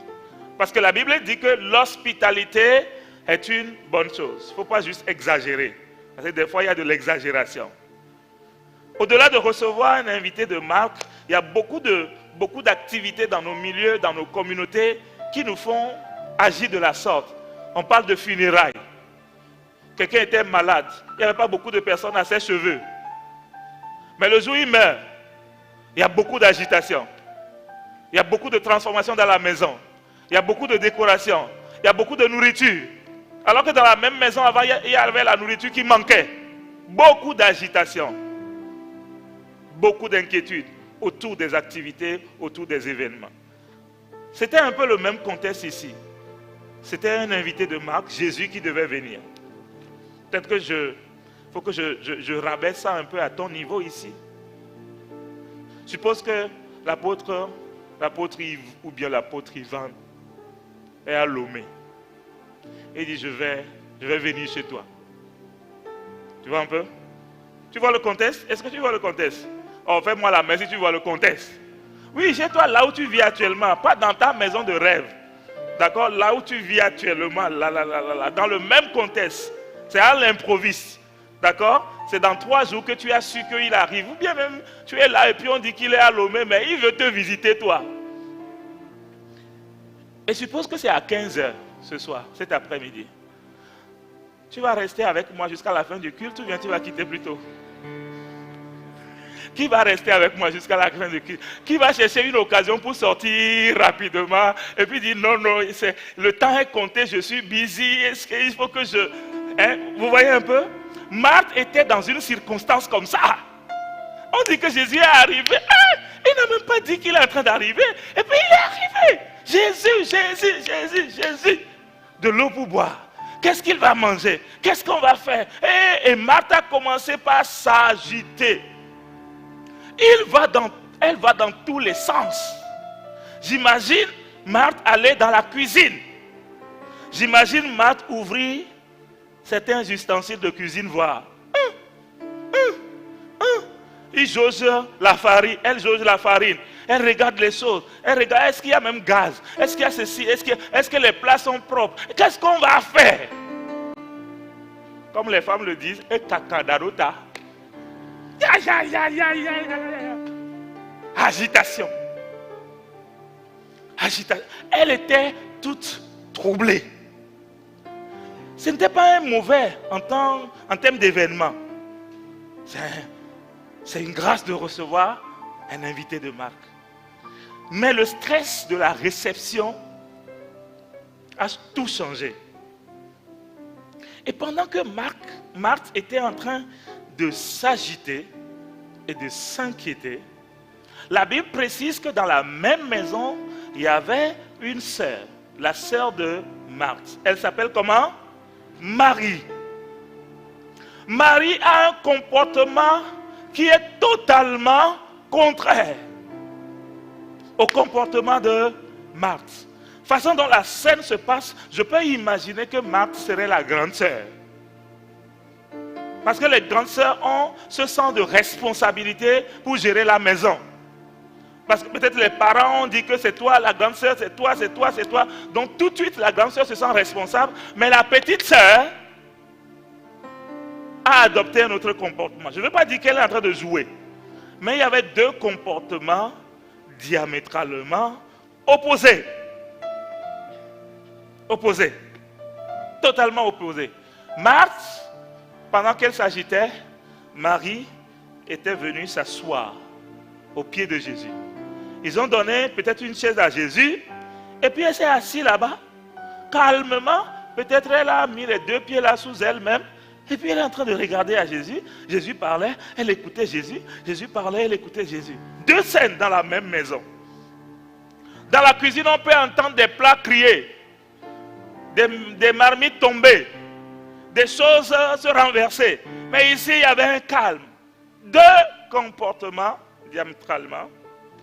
Parce que la Bible dit que l'hospitalité est une bonne chose. Il ne faut pas juste exagérer. Parce que des fois, il y a de l'exagération. Au-delà de recevoir un invité de marque, il y a beaucoup d'activités dans nos milieux, dans nos communautés, qui nous font agir de la sorte. On parle de funérailles. Quelqu'un était malade. Il n'y avait pas beaucoup de personnes à ses cheveux. Mais le jour où il meurt, il y a beaucoup d'agitation. Il y a beaucoup de transformations dans la maison. Il y a beaucoup de décoration. Il y a beaucoup de nourriture. Alors que dans la même maison, avant, il y avait la nourriture qui manquait. Beaucoup d'agitation. Beaucoup d'inquiétude autour des activités, autour des événements. C'était un peu le même contexte ici. C'était un invité de marque, Jésus, qui devait venir. Peut-être que faut que je rabaisse ça un peu à ton niveau ici. Suppose que l'apôtre Yves ou bien l'apôtre Ivan est à Lomé. Et dit, je vais venir chez toi. Tu vois un peu? Tu vois le contexte? Est-ce que tu vois le contexte? Oh, fais-moi la main si tu vois le contexte. Oui, chez toi, là où tu vis actuellement, pas dans ta maison de rêve. D'accord? Là où tu vis actuellement, là, dans le même contexte. C'est à l'improviste. D'accord? C'est dans 3 jours que tu as su qu'il arrive. Ou bien même, tu es là et puis on dit qu'il est à Lomé, mais il veut te visiter toi. Et suppose que c'est à 15h ce soir, cet après-midi. Tu vas rester avec moi jusqu'à la fin du culte ou bien tu vas quitter plus tôt? Qui va rester avec moi jusqu'à la fin du culte? Qui va chercher une occasion pour sortir rapidement et puis dire non, le temps est compté, je suis busy, est-ce qu'il faut que je... Hein? Vous voyez un peu? Marthe était dans une circonstance comme ça. On dit que Jésus est arrivé. Il n'a même pas dit qu'il est en train d'arriver. Et puis il est arrivé. Jésus. De l'eau pour boire. Qu'est-ce qu'il va manger? Qu'est-ce qu'on va faire? Et Marthe a commencé par s'agiter. Elle va dans tous les sens. J'imagine Marthe aller dans la cuisine. J'imagine Marthe ouvrir certains ustensiles de cuisine, voir. Il jauge la farine, elle jauge la farine. Elle regarde les choses. Elle regarde, est-ce qu'il y a même gaz? Est-ce qu'il y a ceci? Est-ce que les plats sont propres? Qu'est-ce qu'on va faire? Comme les femmes le disent, et cacadarota. Agitation. Elle était toute troublée. Ce n'était pas un mauvais en termes d'événement. C'est une grâce de recevoir un invité de marque. Mais le stress de la réception a tout changé. Et pendant que Marthe était en train de s'agiter et de s'inquiéter, la Bible précise que dans la même maison, il y avait une sœur, la sœur de Marthe. Elle s'appelle comment? Marie. Marie a un comportement qui est totalement contraire au comportement de Marthe. Façon dont la scène se passe, je peux imaginer que Marthe serait la grande sœur. Parce que les grandes sœurs ont ce sens de responsabilité pour gérer la maison. Parce que peut-être les parents ont dit que c'est toi la grande sœur, c'est toi. Donc tout de suite la grande sœur se sent responsable. Mais la petite sœur a adopté un autre comportement. Je ne veux pas dire qu'elle est en train de jouer. Mais il y avait 2 comportements diamétralement opposés. Totalement opposés. Marthe, pendant qu'elle s'agitait, Marie était venue s'asseoir au pied de Jésus. Ils ont donné peut-être une chaise à Jésus, et puis elle s'est assise là-bas, calmement. Peut-être elle a mis les 2 pieds là sous elle-même, et puis elle est en train de regarder à Jésus. Jésus parlait, elle écoutait Jésus. Jésus parlait, elle écoutait Jésus. 2 scènes dans la même maison. Dans la cuisine, on peut entendre des plats crier, des marmites tomber, des choses se renverser. Mais ici, il y avait un calme. 2 comportements diamétralement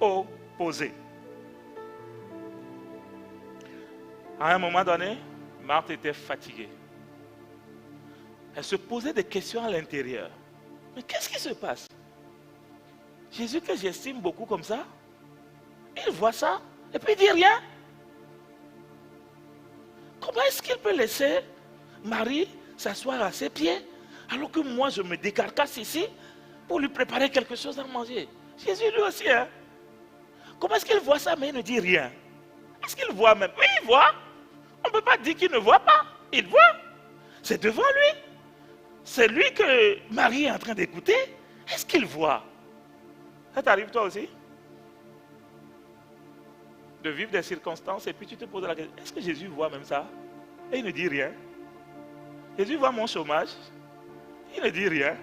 opposés. À un moment donné, Marthe était fatiguée. Elle se posait des questions à l'intérieur. Mais qu'est-ce qui se passe? Jésus, que j'estime beaucoup comme ça, il voit ça et puis il dit rien. Comment est-ce qu'il peut laisser Marie s'asseoir à ses pieds alors que moi je me décarcasse ici pour lui préparer quelque chose à manger? Jésus lui aussi, hein? Comment est-ce qu'il voit ça mais il ne dit rien? Est-ce qu'il voit même? Oui, il voit. On ne peut pas dire qu'il ne voit pas. Il voit. C'est devant lui. C'est lui que Marie est en train d'écouter. Est-ce qu'il voit? Ça t'arrive toi aussi? De vivre des circonstances et puis tu te poses la question, est-ce que Jésus voit même ça? Et il ne dit rien. Jésus voit mon chômage. Il ne dit rien.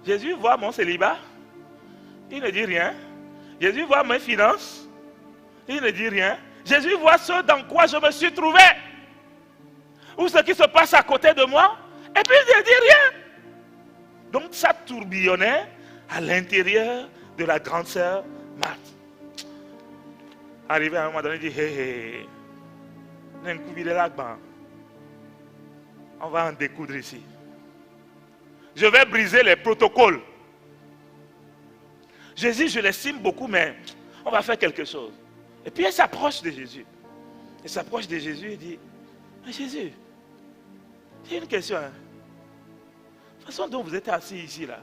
Jésus voit mon célibat. Il ne dit rien. Jésus voit mes finances. Il ne dit rien. Jésus voit ce dans quoi je me suis trouvé. Ou ce qui se passe à côté de moi. Et puis il ne dit rien. Donc ça tourbillonnait à l'intérieur de la grande sœur Marthe. Arrivé à un moment donné, il dit, hé, on va en découdre ici. Je vais briser les protocoles. Jésus, je l'estime beaucoup, mais on va faire quelque chose. Et puis elle s'approche de Jésus. Elle s'approche de Jésus et dit, mais Jésus, j'ai une question. Hein. La façon dont vous êtes assis ici, là.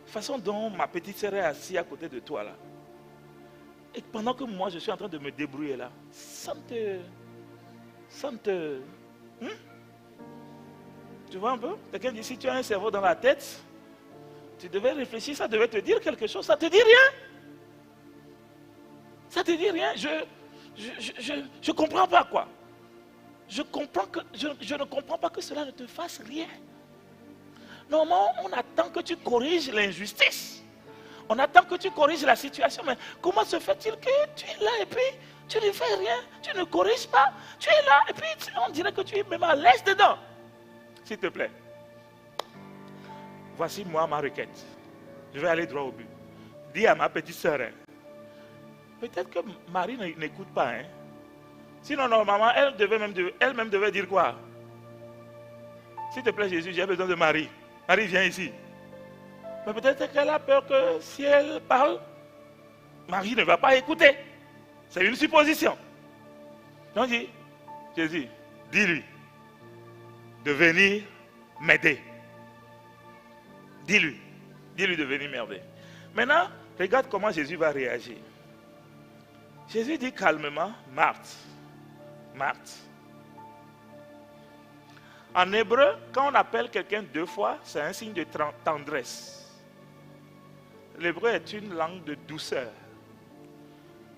La façon dont ma petite sœur est assise à côté de toi, là. Et pendant que moi, je suis en train de me débrouiller, là, ça me te... Tu vois un peu? Quelqu'un dit, si tu as un cerveau dans la tête, tu devais réfléchir, ça devait te dire quelque chose. Ça te dit rien. Ça te dit rien. Je comprends pas quoi. Je ne comprends pas que cela ne te fasse rien. Normalement, on attend que tu corriges l'injustice. On attend que tu corriges la situation. Mais comment se fait-il que tu es là et puis tu ne fais rien? Tu ne corriges pas. Tu es là et puis on dirait que tu es même à l'aise dedans. S'il te plaît. Voici moi ma requête. Je vais aller droit au but. Dis à ma petite sœur. Hein, peut-être que Marie n'écoute pas. Hein. Sinon, normalement, elle-même devait dire quoi? S'il te plaît, Jésus, j'ai besoin de Marie. Marie, viens ici. Mais peut-être qu'elle a peur que si elle parle, Marie ne va pas écouter. C'est une supposition. Donc, dit, Jésus, dis-lui de venir m'aider. Dis-lui de venir m'aider. Maintenant, regarde comment Jésus va réagir. Jésus dit calmement, Marthe. Marthe. En hébreu, quand on appelle quelqu'un 2 fois, c'est un signe de tendresse. L'hébreu est une langue de douceur.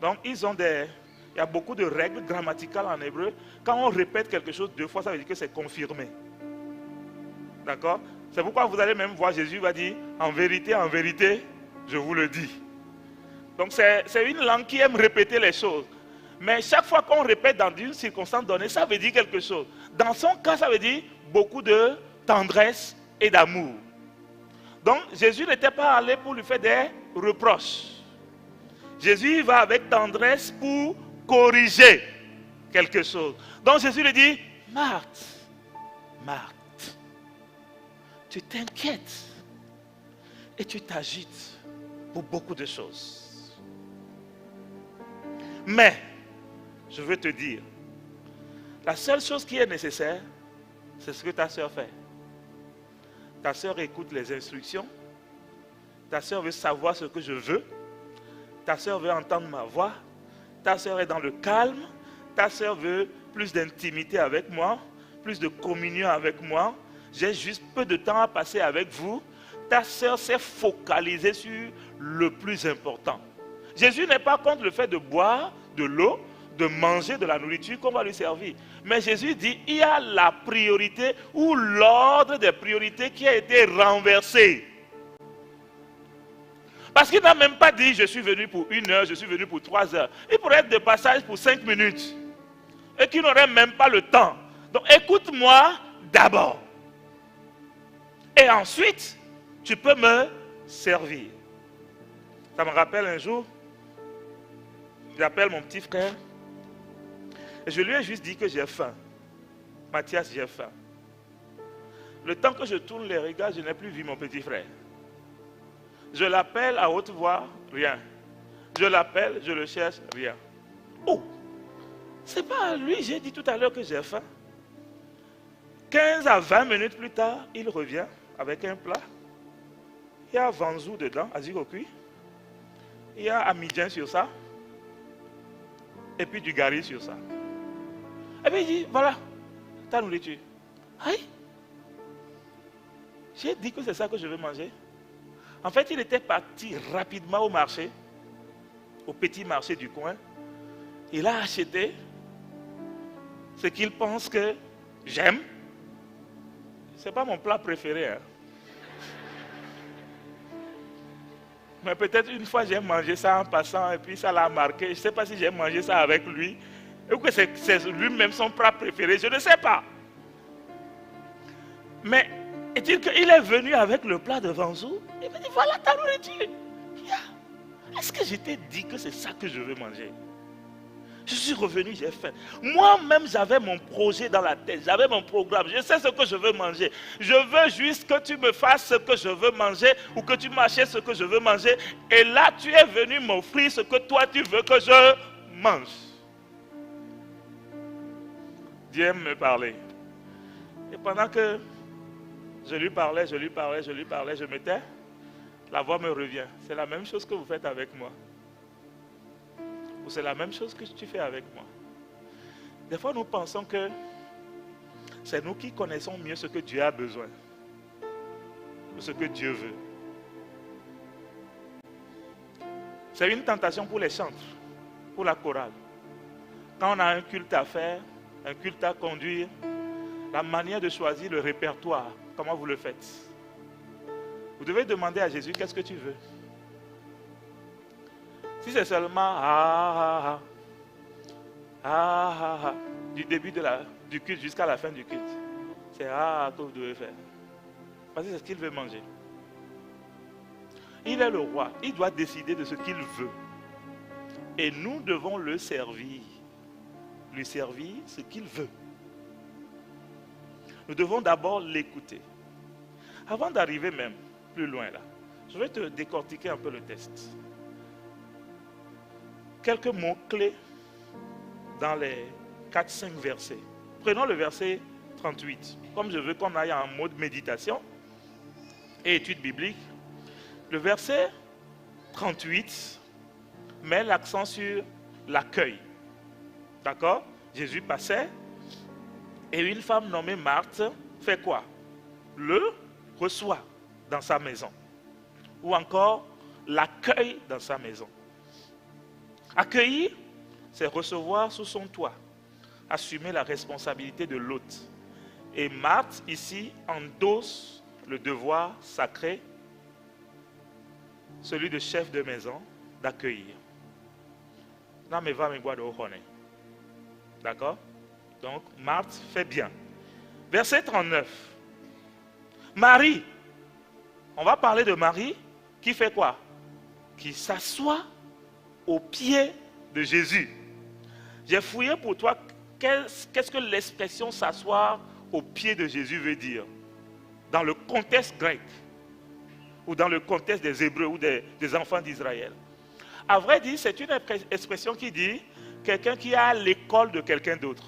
Donc, il y a beaucoup de règles grammaticales en hébreu. Quand on répète quelque chose 2 fois, ça veut dire que c'est confirmé. D'accord? C'est pourquoi vous allez même voir Jésus va dire, en vérité, je vous le dis. Donc, c'est une langue qui aime répéter les choses. Mais chaque fois qu'on répète dans une circonstance donnée, ça veut dire quelque chose. Dans son cas, ça veut dire beaucoup de tendresse et d'amour. Donc, Jésus n'était pas allé pour lui faire des reproches. Jésus va avec tendresse pour corriger quelque chose. Donc, Jésus lui dit, Marthe, Marthe, tu t'inquiètes et tu t'agites pour beaucoup de choses. Mais, je veux te dire, la seule chose qui est nécessaire, c'est ce que ta soeur fait. Ta soeur écoute les instructions. Ta soeur veut savoir ce que je veux. Ta soeur veut entendre ma voix. Ta soeur est dans le calme. Ta soeur veut plus d'intimité avec moi, plus de communion avec moi. J'ai juste peu de temps à passer avec vous. Ta soeur s'est focalisée sur le plus important. Jésus n'est pas contre le fait de boire de l'eau, de manger de la nourriture qu'on va lui servir. Mais Jésus dit, il y a la priorité ou l'ordre des priorités qui a été renversé. Parce qu'il n'a même pas dit, je suis venu pour 1 heure, je suis venu pour 3 heures. Il pourrait être de passage pour 5 minutes. Et qu'il n'aurait même pas le temps. Donc écoute-moi d'abord. Et ensuite, tu peux me servir. Ça me rappelle un jour, j'appelle mon petit frère. Et je lui ai juste dit que j'ai faim. Mathias, j'ai faim. Le temps que je tourne les regards, je n'ai plus vu mon petit frère. Je l'appelle à haute voix, rien. Je l'appelle, je le cherche, rien. Oh, c'est pas à lui, j'ai dit tout à l'heure que j'ai faim. 15 à 20 minutes plus tard, il revient avec un plat. Il y a vanzou dedans, azigo cuit. Il y a amidjan sur ça. Et puis du gari sur ça. Et puis il dit, voilà, ta nourriture. Aïe, j'ai dit que c'est ça que je veux manger. En fait, il était parti rapidement au marché, au petit marché du coin. Il a acheté ce qu'il pense que j'aime. Ce n'est pas mon plat préféré. Hein. Mais peut-être une fois j'ai mangé ça en passant et puis ça l'a marqué. Je ne sais pas si j'ai mangé ça avec lui. Ou que c'est lui-même son plat préféré, je ne sais pas. Mais est-il qu'il est venu avec le plat de vanzou? Il me dit, voilà ta nourriture. est-ce que je t'ai dit que c'est ça que je veux manger? Je suis revenu, j'ai faim. Moi-même, j'avais mon projet dans la tête, j'avais mon programme. Je sais ce que je veux manger. Je veux juste que tu me fasses ce que je veux manger ou que tu m'achètes ce que je veux manger. Et là, tu es venu m'offrir ce que toi, tu veux que je mange. Dieu aime me parler. Et pendant que je lui parlais, je m'étais, la voix me revient. C'est la même chose que vous faites avec moi. Ou c'est la même chose que tu fais avec moi. Des fois, nous pensons que c'est nous qui connaissons mieux ce que Dieu a besoin. Ou ce que Dieu veut. C'est une tentation pour les chantres, pour la chorale. Quand on a un culte à faire, un culte à conduire, la manière de choisir le répertoire, comment vous le faites? Vous devez demander à Jésus, qu'est-ce que tu veux? Si c'est seulement du début du culte jusqu'à la fin du culte, c'est que vous devez faire. Parce que c'est ce qu'il veut manger. Il est le roi, il doit décider de ce qu'il veut. Et nous devons le servir. Lui servir ce qu'il veut. Nous devons d'abord l'écouter. Avant d'arriver même plus loin là, je vais te décortiquer un peu le test. Quelques mots-clés dans les 4-5 versets. Prenons le verset 38. Comme je veux qu'on aille en mode méditation et étude biblique, le verset 38 met l'accent sur l'accueil. D'accord? Jésus passait et une femme nommée Marthe fait quoi? Le reçoit dans sa maison. Ou encore l'accueil dans sa maison. Accueillir, c'est recevoir sous son toit, assumer la responsabilité de l'hôte. Et Marthe, ici, endosse le devoir sacré, celui de chef de maison, d'accueillir. D'accord? Donc, Marthe fait bien. Verset 39. Marie, on va parler de Marie, qui fait quoi? Qui s'assoit au pied de Jésus. J'ai fouillé pour toi qu'est-ce que l'expression s'asseoir au pied de Jésus veut dire dans le contexte grec ou dans le contexte des Hébreux ou des enfants d'Israël. À vrai dire, c'est une expression qui dit quelqu'un qui est à l'école de quelqu'un d'autre.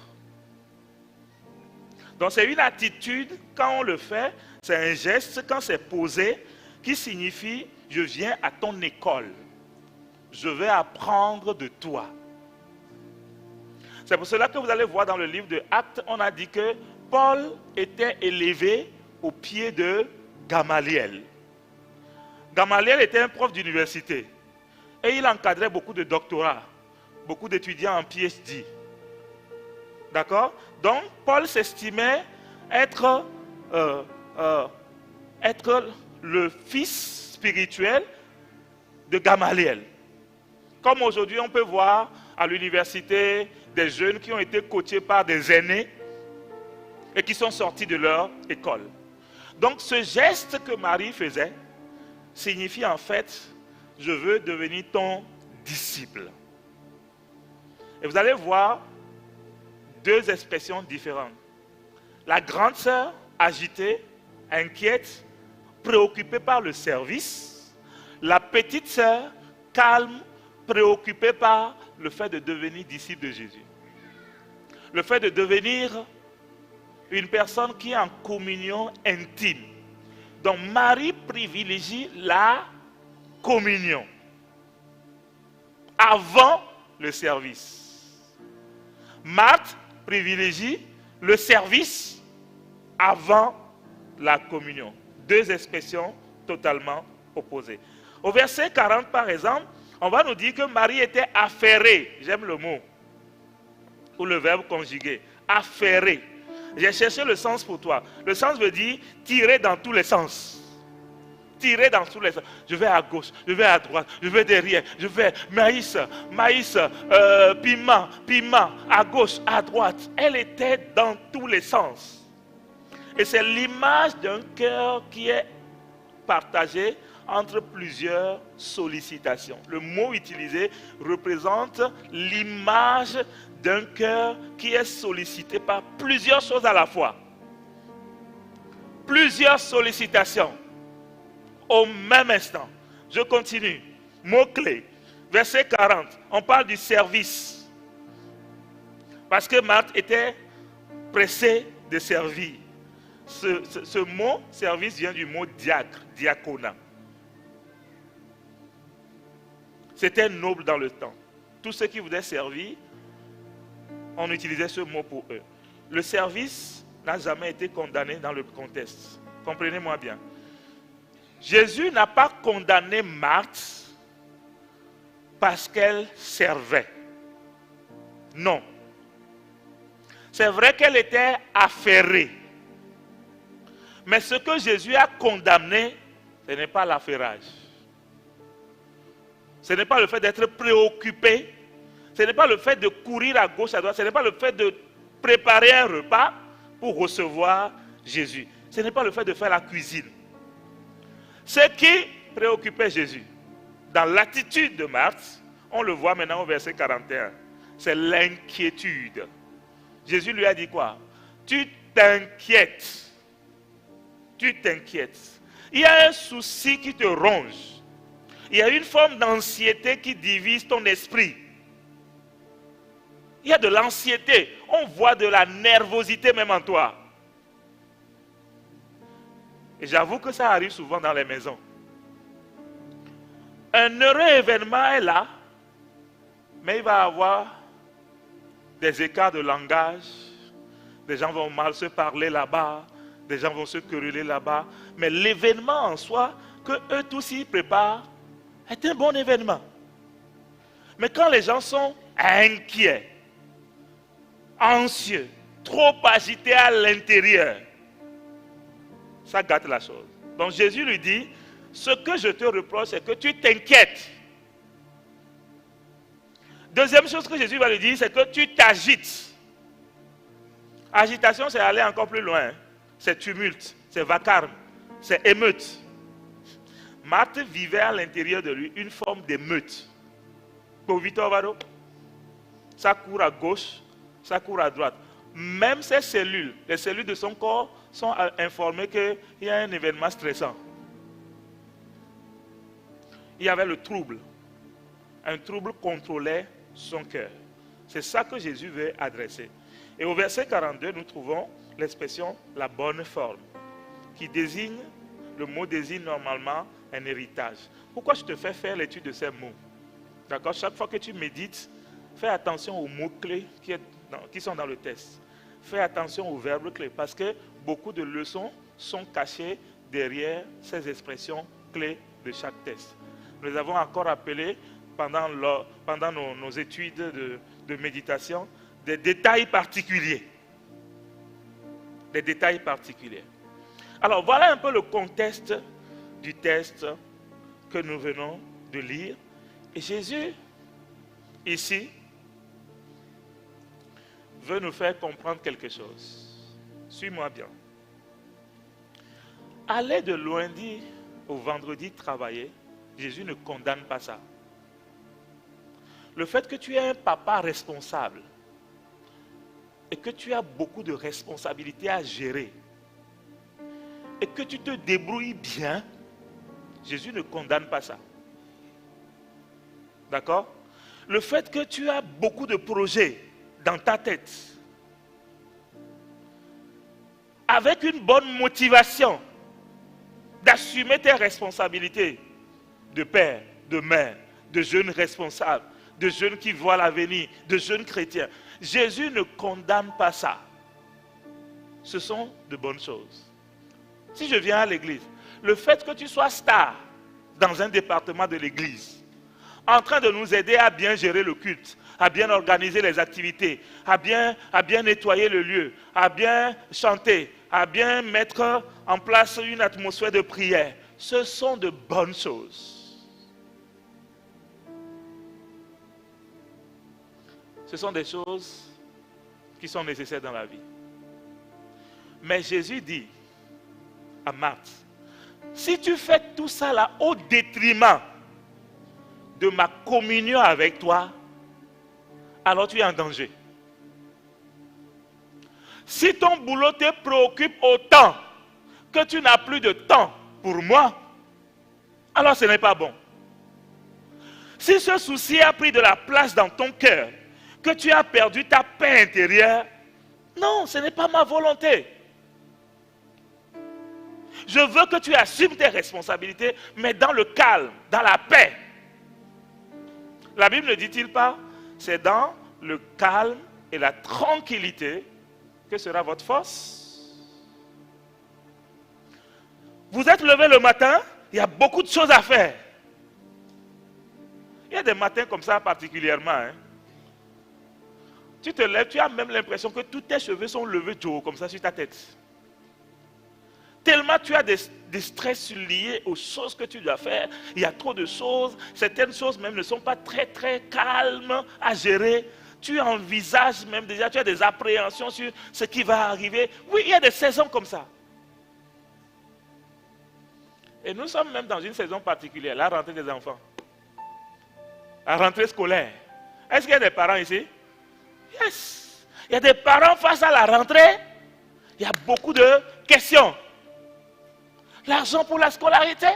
Donc c'est une attitude, quand on le fait, c'est un geste, quand c'est posé, qui signifie je viens à ton école. Je vais apprendre de toi. C'est pour cela que vous allez voir dans le livre de Actes, on a dit que Paul était élevé au pied de Gamaliel. Gamaliel était un prof d'université et il encadrait beaucoup de doctorats, beaucoup d'étudiants en PhD. D'accord? Donc Paul s'estimait être le fils spirituel de Gamaliel. Comme aujourd'hui, on peut voir à l'université des jeunes qui ont été coachés par des aînés et qui sont sortis de leur école. Donc ce geste que Marie faisait signifie en fait, je veux devenir ton disciple. Et vous allez voir deux expressions différentes. La grande sœur, agitée, inquiète, préoccupée par le service. La petite sœur, calme, préoccupée par le fait de devenir disciple de Jésus. Le fait de devenir une personne qui est en communion intime. Donc Marie privilégie la communion avant le service. Marthe privilégie le service avant la communion. Deux expressions totalement opposées. Au verset 40 par exemple, on va nous dire que Marie était affairée. J'aime le mot. Ou le verbe conjugué. Affairée. J'ai cherché le sens pour toi. Le sens veut dire tirer dans tous les sens. Tirer dans tous les sens. Je vais à gauche, je vais à droite, je vais derrière, je vais maïs, piment, à gauche, à droite. Elle était dans tous les sens. Et c'est l'image d'un cœur qui est partagé entre plusieurs sollicitations. Le mot utilisé représente l'image d'un cœur qui est sollicité par plusieurs choses à la fois. Plusieurs sollicitations au même instant. Je continue. Mot-clé. Verset 40. On parle du service. Parce que Marthe était pressée de servir. Ce mot service vient du mot diacre, diaconat. C'était noble dans le temps. Tous ceux qui voulaient servir, on utilisait ce mot pour eux. Le service n'a jamais été condamné dans le contexte. Comprenez-moi bien. Jésus n'a pas condamné Marthe parce qu'elle servait. Non. C'est vrai qu'elle était affairée. Mais ce que Jésus a condamné, ce n'est pas l'affairage. Ce n'est pas le fait d'être préoccupé. Ce n'est pas le fait de courir à gauche, à droite. Ce n'est pas le fait de préparer un repas pour recevoir Jésus. Ce n'est pas le fait de faire la cuisine. Ce qui préoccupait Jésus, dans l'attitude de Marthe, on le voit maintenant au verset 41, c'est l'inquiétude. Jésus lui a dit quoi? Tu t'inquiètes. Tu t'inquiètes. Il y a un souci qui te ronge. Il y a une forme d'anxiété qui divise ton esprit. Il y a de l'anxiété. On voit de la nervosité même en toi. Et j'avoue que ça arrive souvent dans les maisons. Un heureux événement est là, mais il va avoir des écarts de langage. Des gens vont mal se parler là-bas. Des gens vont se quereller là-bas. Mais l'événement en soi, que eux tous y préparent, est un bon événement. Mais quand les gens sont inquiets, anxieux, trop agités à l'intérieur, ça gâte la chose. Donc Jésus lui dit, ce que je te reproche, c'est que tu t'inquiètes. Deuxième chose que Jésus va lui dire, c'est que tu t'agites. Agitation, c'est aller encore plus loin. C'est tumulte, c'est vacarme, c'est émeute. Marthe vivait à l'intérieur de lui une forme d'émeute. Ça court à gauche, ça court à droite. Même ses cellules, les cellules de son corps sont informées qu'il y a un événement stressant. Il y avait le trouble. Un trouble contrôlait son cœur. C'est ça que Jésus veut adresser. Et au verset 42, nous trouvons l'expression « la bonne forme » qui désigne, le mot désigne normalement un héritage. Pourquoi je te fais faire l'étude de ces mots? D'accord? Chaque fois que tu médites, fais attention aux mots-clés qui sont dans le texte. Fais attention aux verbes clés parce que beaucoup de leçons sont cachées derrière ces expressions clés de chaque texte. Nous les avons encore appelées pendant nos études de méditation des détails particuliers. Des détails particuliers. Alors voilà un peu le contexte du texte que nous venons de lire. Et Jésus, ici, veut nous faire comprendre quelque chose. Suis-moi bien. Aller de lundi au vendredi travailler, Jésus ne condamne pas ça. Le fait que tu es un papa responsable et que tu as beaucoup de responsabilités à gérer et que tu te débrouilles bien, Jésus ne condamne pas ça. D'accord? Le fait que tu as beaucoup de projets dans ta tête, avec une bonne motivation d'assumer tes responsabilités de père, de mère, de jeune responsable, de jeunes qui voient l'avenir, de jeunes chrétiens. Jésus ne condamne pas ça. Ce sont de bonnes choses. Si je viens à l'église, le fait que tu sois star dans un département de l'église, en train de nous aider à bien gérer le culte, à bien organiser les activités, à bien nettoyer le lieu, à bien chanter, à bien mettre en place une atmosphère de prière, ce sont de bonnes choses. Ce sont des choses qui sont nécessaires dans la vie. Mais Jésus dit à Marthe, Si tu fais tout ça là au détriment de ma communion avec toi, alors tu es en danger. Si ton boulot te préoccupe autant que tu n'as plus de temps pour moi, alors ce n'est pas bon. Si ce souci a pris de la place dans ton cœur, que tu as perdu ta paix intérieure, non, ce n'est pas ma volonté. Je veux que tu assumes tes responsabilités, mais dans le calme, dans la paix. La Bible ne dit-il pas, c'est dans le calme et la tranquillité que sera votre force. Vous êtes levé le matin, il y a beaucoup de choses à faire. Il y a des matins comme ça particulièrement. Hein. Tu te lèves, tu as même l'impression que tous tes cheveux sont levés Joe, comme ça sur ta tête. Tellement tu as des stress liés aux choses que tu dois faire. Il y a trop de choses. Certaines choses même ne sont pas très très calmes à gérer. Tu envisages même déjà, tu as des appréhensions sur ce qui va arriver. Oui, il y a des saisons comme ça. Et nous sommes même dans une saison particulière, la rentrée des enfants. La rentrée scolaire. Est-ce qu'il y a des parents ici? Yes. Il y a des parents face à la rentrée. Il y a beaucoup de questions. L'argent pour la scolarité?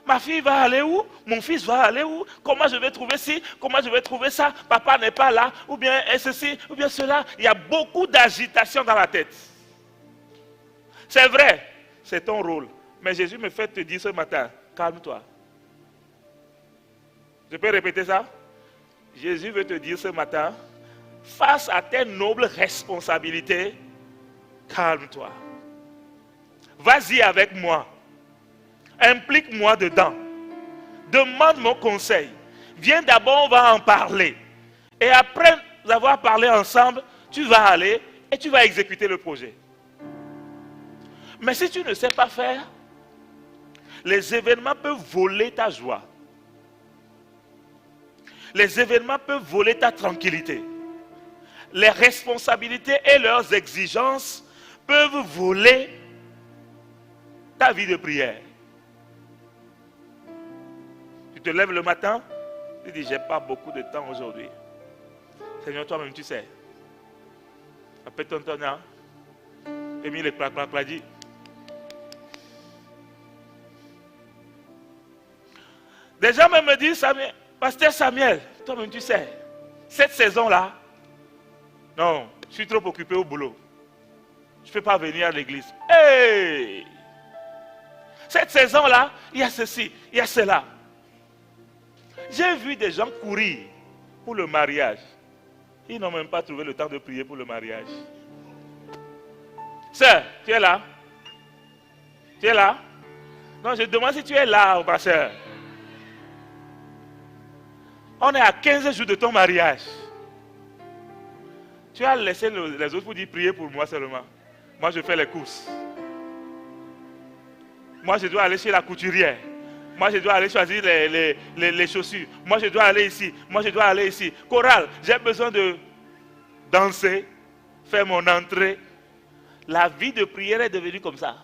Ma fille va aller où? Mon fils va aller où? Comment je vais trouver ci? Comment je vais trouver ça? Papa n'est pas là? Ou bien ceci? Ou bien cela? Il y a beaucoup d'agitation dans la tête. C'est vrai, c'est ton rôle. Mais Jésus me fait te dire ce matin, calme-toi. Je peux répéter ça? Jésus veut te dire ce matin, face à tes nobles responsabilités, calme-toi. Vas-y avec moi. Implique-moi dedans. Demande mon conseil. Viens d'abord, on va en parler. Et après avoir parlé ensemble, tu vas aller et tu vas exécuter le projet. Mais si tu ne sais pas faire, les événements peuvent voler ta joie. Les événements peuvent voler ta tranquillité. Les responsabilités et leurs exigences peuvent voler ta vie de prière. Tu te lèves le matin, tu dis, j'ai pas beaucoup de temps aujourd'hui. Seigneur, toi-même, tu sais. Après ton temps, et mis les clac, dit. Des gens même me disent, Pasteur Samuel, toi-même, tu sais, cette saison-là, non, je suis trop occupé au boulot. Je ne peux pas venir à l'église. Hey! Cette saison-là, il y a ceci, il y a cela. J'ai vu des gens courir pour le mariage. Ils n'ont même pas trouvé le temps de prier pour le mariage. Sœur, tu es là? Tu es là? Non, je demande si tu es là, ma sœur. On est à 15 jours de ton mariage. Tu as laissé les autres pour dire prier pour moi seulement. Moi, je fais les courses. Moi, je dois aller chez la couturière. Moi, je dois aller choisir les chaussures. Moi, je dois aller ici. Moi, je dois aller ici. Chorale, j'ai besoin de danser, faire mon entrée. La vie de prière est devenue comme ça.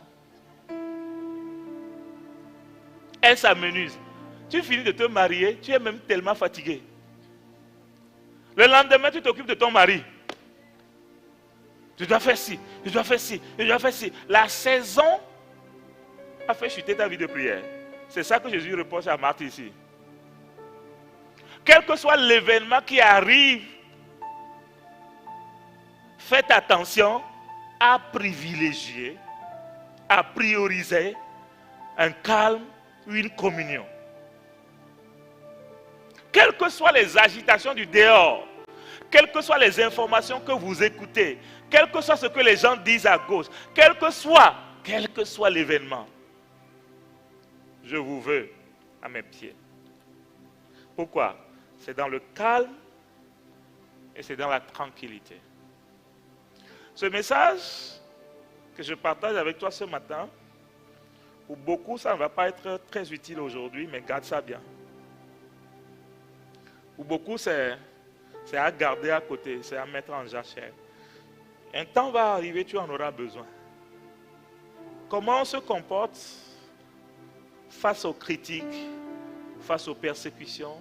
Elle s'amenuise. Tu finis de te marier, tu es même tellement fatigué. Le lendemain, tu t'occupes de ton mari. Tu dois faire ci, je dois faire ci, je dois faire ci. La saison a fait chuter ta vie de prière. C'est ça que Jésus reproche à Marthe ici. Quel que soit l'événement qui arrive, faites attention à privilégier, à prioriser un calme ou une communion. Quelles que soient les agitations du dehors, quelles que soient les informations que vous écoutez, quel que soit ce que les gens disent à gauche, quel que soit l'événement, je vous veux à mes pieds. Pourquoi? C'est dans le calme et c'est dans la tranquillité. Ce message que je partage avec toi ce matin, pour beaucoup, ça ne va pas être très utile aujourd'hui, mais garde ça bien. Pour beaucoup, c'est à garder à côté, c'est à mettre en jachère. Un temps va arriver, tu en auras besoin. Comment on se comporte face aux critiques, face aux persécutions,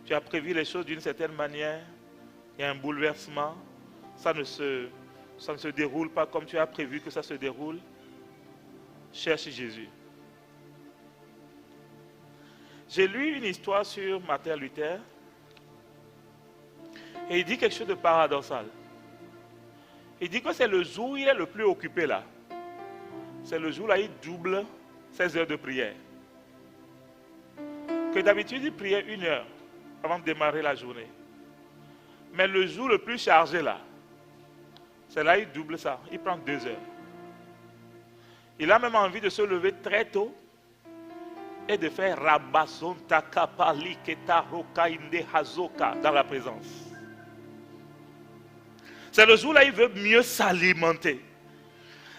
tu as prévu les choses d'une certaine manière, il y a un bouleversement, ça ne se déroule pas comme tu as prévu que ça se déroule. Cherche Jésus. J'ai lu une histoire sur Martin Luther et il dit quelque chose de paradoxal. Il dit que c'est le jour où il est le plus occupé là. C'est le jour là où il double ses heures de prière. Que d'habitude il priait 1 heure avant de démarrer la journée. Mais le jour le plus chargé là, c'est là il double ça. Il prend 2 heures. Il a même envie de se lever très tôt et de faire Rabazon Takapali Ketaroka Inde Hazoka dans la présence. C'est le jour là il veut mieux s'alimenter.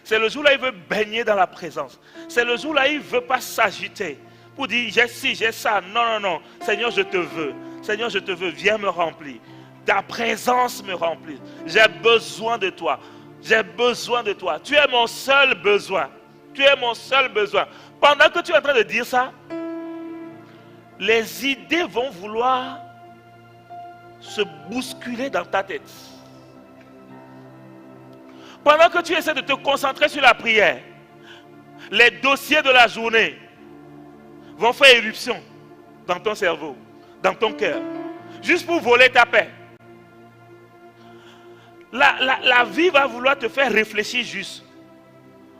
C'est le jour là il veut baigner dans la présence. C'est le jour là il ne veut pas s'agiter pour dire j'ai ci, j'ai ça. Non, non, non. Seigneur, je te veux. Seigneur, je te veux. Viens me remplir. Ta présence me remplit. J'ai besoin de toi. J'ai besoin de toi. Tu es mon seul besoin. Tu es mon seul besoin. Pendant que tu es en train de dire ça, les idées vont vouloir se bousculer dans ta tête. Pendant que tu essaies de te concentrer sur la prière, les dossiers de la journée vont faire éruption dans ton cerveau, dans ton cœur, juste pour voler ta paix. La vie va vouloir te faire réfléchir juste,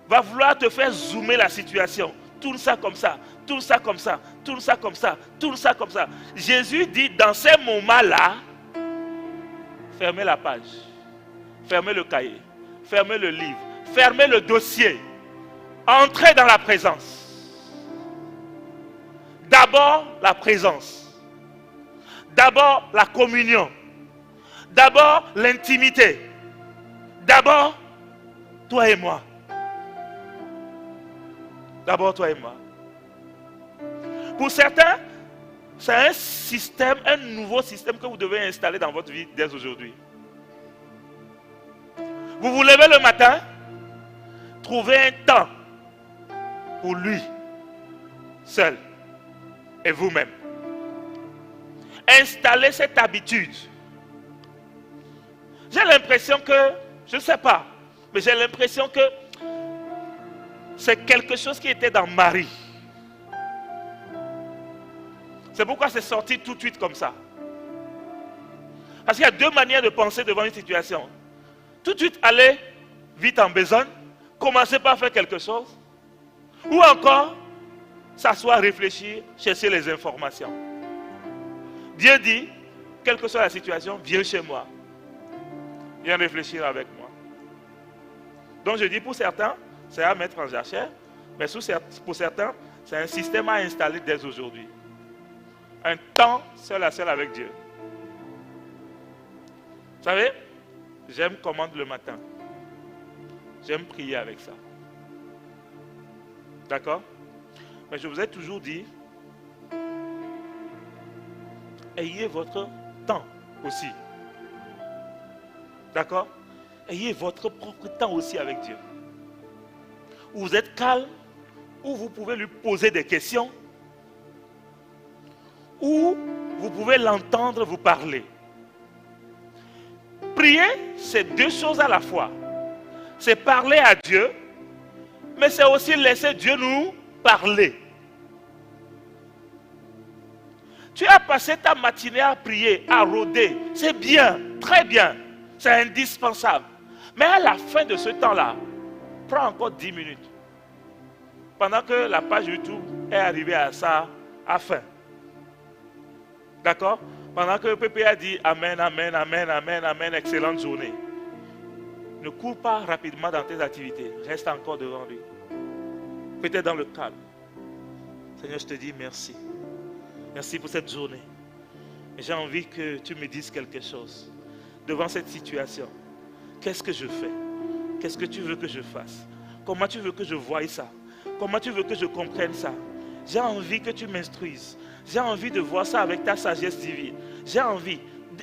va vouloir te faire zoomer la situation. Tourne ça comme ça, tourne ça comme ça, tourne ça comme ça, tourne ça comme ça. Jésus dit dans ces moments-là, fermez la page, fermez le cahier, fermez le livre, fermez le dossier, entrez dans la présence. D'abord la présence, d'abord la communion, d'abord l'intimité, d'abord toi et moi. D'abord toi et moi. Pour certains, c'est un système, un nouveau système que vous devez installer dans votre vie dès aujourd'hui. Vous vous levez le matin, trouvez un temps pour lui, seul, et vous-même. Installez cette habitude. J'ai l'impression que, je ne sais pas, mais j'ai l'impression que c'est quelque chose qui était dans Marie. C'est pourquoi c'est sorti tout de suite comme ça. Parce qu'il y a 2 manières de penser devant une situation. Tout de suite aller vite en besogne, commencer par faire quelque chose, ou encore s'asseoir, réfléchir, chercher les informations. Dieu dit, quelle que soit la situation, viens chez moi. Viens réfléchir avec moi. Donc je dis pour certains, c'est à mettre en jachère, mais pour certains, c'est un système à installer dès aujourd'hui. Un temps seul à seul avec Dieu. Vous savez, j'aime commander le matin. J'aime prier avec ça. D'accord? Mais je vous ai toujours dit, ayez votre temps aussi. D'accord? Ayez votre propre temps aussi avec Dieu. Où vous êtes calme, où vous pouvez lui poser des questions, où vous pouvez l'entendre vous parler. Prier, c'est 2 choses à la fois. C'est parler à Dieu, mais c'est aussi laisser Dieu nous parler. Tu as passé ta matinée à prier, à rôder. C'est bien, très bien. C'est indispensable. Mais à la fin de ce temps-là, prends encore 10 minutes. Pendant que la page YouTube est arrivée à sa fin. D'accord? Pendant que le PP a dit Amen, Amen, Amen, Amen, Amen, excellente journée. Ne cours pas rapidement dans tes activités. Reste encore devant lui. Peut-être dans le calme. Seigneur, je te dis merci. Merci pour cette journée. J'ai envie que tu me dises quelque chose. Devant cette situation, qu'est-ce que je fais? Qu'est-ce que tu veux que je fasse? Comment tu veux que je voie ça? Comment tu veux que je comprenne ça? J'ai envie que tu m'instruises. J'ai envie de voir ça avec ta sagesse divine. J'ai envie.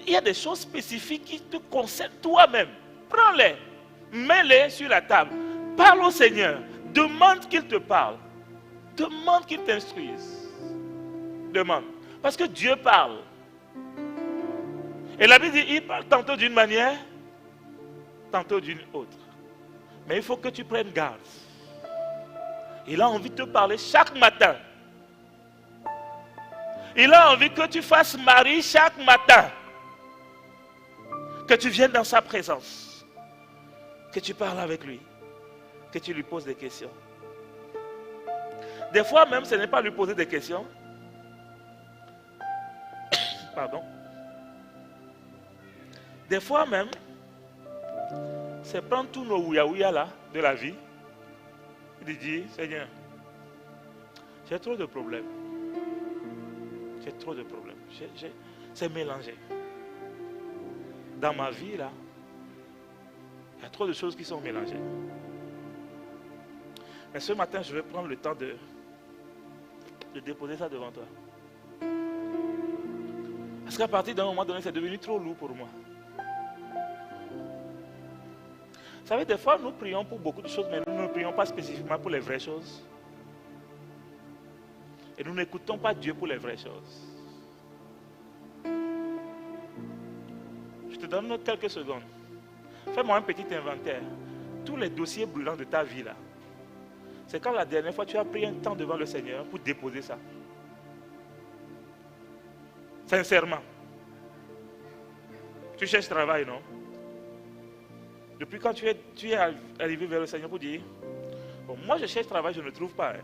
Il y a des choses spécifiques qui te concernent toi-même. Prends-les. Mets-les sur la table. Parle au Seigneur. Demande qu'il te parle. Demande qu'il t'instruise. Demande. Parce que Dieu parle. Et la Bible dit, il parle tantôt d'une manière, tantôt d'une autre. Mais il faut que tu prennes garde. Il a envie de te parler chaque matin. Il a envie que tu fasses Marie chaque matin. Que tu viennes dans sa présence. Que tu parles avec lui. Que tu lui poses des questions. Des fois même, ce n'est pas lui poser des questions. Pardon. Des fois même, c'est prendre tous nos ouïa-ouïa là de la vie et de dire, Seigneur, j'ai trop de problèmes. J'ai trop de problèmes. C'est mélangé. Dans ma vie là, il y a trop de choses qui sont mélangées. Mais ce matin, je vais prendre le temps de déposer ça devant toi. Parce qu'à partir d'un moment donné, c'est devenu trop lourd pour moi. Vous savez, des fois, nous prions pour beaucoup de choses, mais nous ne prions pas spécifiquement pour les vraies choses. Et nous n'écoutons pas Dieu pour les vraies choses. Je te donne quelques secondes. Fais-moi un petit inventaire. Tous les dossiers brûlants de ta vie, là, c'est quand la dernière fois tu as pris un temps devant le Seigneur pour déposer ça. Sincèrement. Tu cherches travail, non? Depuis quand tu es arrivé vers le Seigneur pour dire, bon, moi je cherche travail, je ne trouve pas. Hein.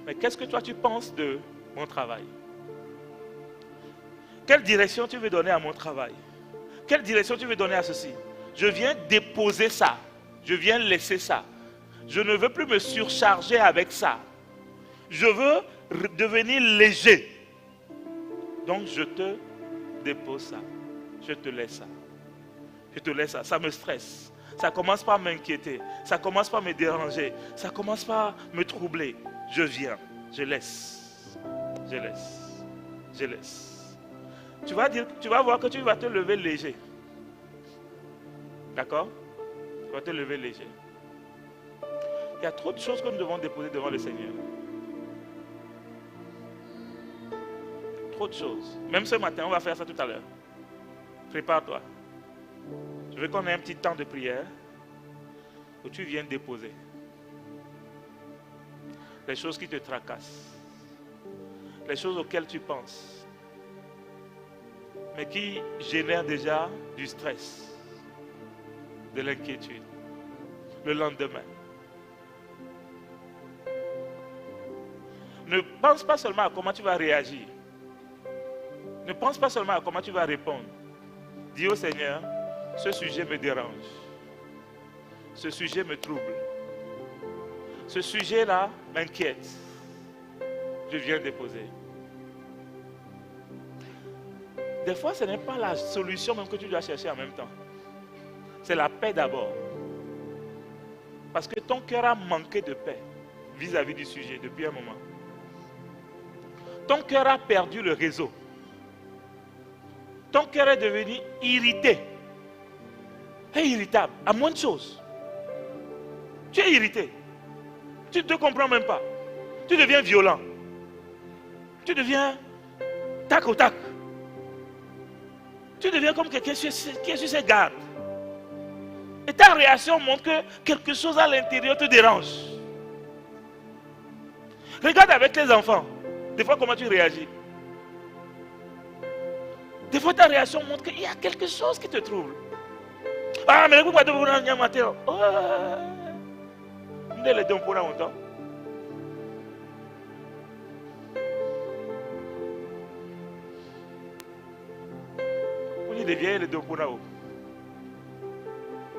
Mais qu'est-ce que toi tu penses de mon travail? Quelle direction tu veux donner à mon travail? Quelle direction tu veux donner à ceci? Je viens déposer ça. Je viens laisser ça. Je ne veux plus me surcharger avec ça. Je veux devenir léger. Donc je te dépose ça. Je te laisse ça. Je te laisse ça. Ça me stresse. Ça commence par m'inquiéter. Ça commence par me déranger. Ça commence par me troubler. Je viens. Je laisse. Je laisse. Je laisse. Tu vas voir que tu vas te lever léger. D'accord? Tu vas te lever léger. Il y a trop de choses que nous devons déposer devant le Seigneur. Trop de choses. Même ce matin, on va faire ça tout à l'heure. Prépare-toi. Je veux qu'on ait un petit temps de prière où tu viens déposer les choses qui te tracassent, les choses auxquelles tu penses, mais qui génèrent déjà du stress, de l'inquiétude, le lendemain. Ne pense pas seulement à comment tu vas réagir. Ne pense pas seulement à comment tu vas répondre. Dis au Seigneur, ce sujet me dérange. Ce sujet me trouble. Ce sujet-là m'inquiète. Je viens déposer. Des fois, ce n'est pas la solution même que tu dois chercher en même temps. C'est la paix d'abord. Parce que ton cœur a manqué de paix vis-à-vis du sujet depuis un moment. Ton cœur a perdu le réseau. Ton cœur est devenu irrité. Et irritable, à moins de choses. Tu es irrité. Tu ne te comprends même pas. Tu deviens violent. Tu deviens tac au tac. Tu deviens comme quelqu'un qui est sur ses gardes. Et ta réaction montre que quelque chose à l'intérieur te dérange. Regarde avec tes enfants. Des fois, comment tu réagis. Des fois, ta réaction montre qu'il y a quelque chose qui te trouble. Ah, mais pourquoi tu veux dire matin? Oh, nous les dons pour longtemps. On dit des vieilles les dons pour longtemps.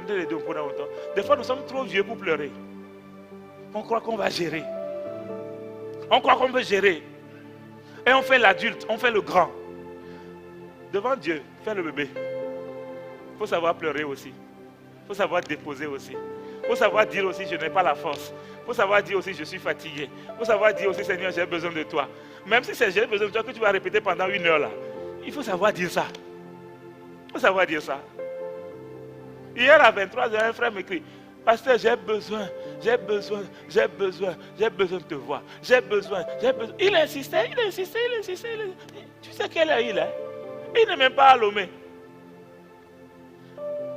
Nous les dons pour longtemps. Des fois, nous sommes trop vieux pour pleurer. On croit qu'on va gérer. On croit qu'on peut gérer. Et on fait l'adulte, on fait le grand. Devant Dieu, fais le bébé. Il faut savoir pleurer aussi. Il faut savoir déposer aussi. Il faut savoir dire aussi, je n'ai pas la force. Il faut savoir dire aussi, je suis fatigué. Il faut savoir dire aussi, Seigneur, j'ai besoin de toi. Même si c'est j'ai besoin de toi que tu vas répéter pendant 1 heure là. Il faut savoir dire ça. Il faut savoir dire ça. Hier à 23h, un frère m'écrit, pasteur, j'ai besoin j'ai besoin de te voir. J'ai besoin. Il insistait. Tu sais quel est il est? Il n'est même pas à Lomé.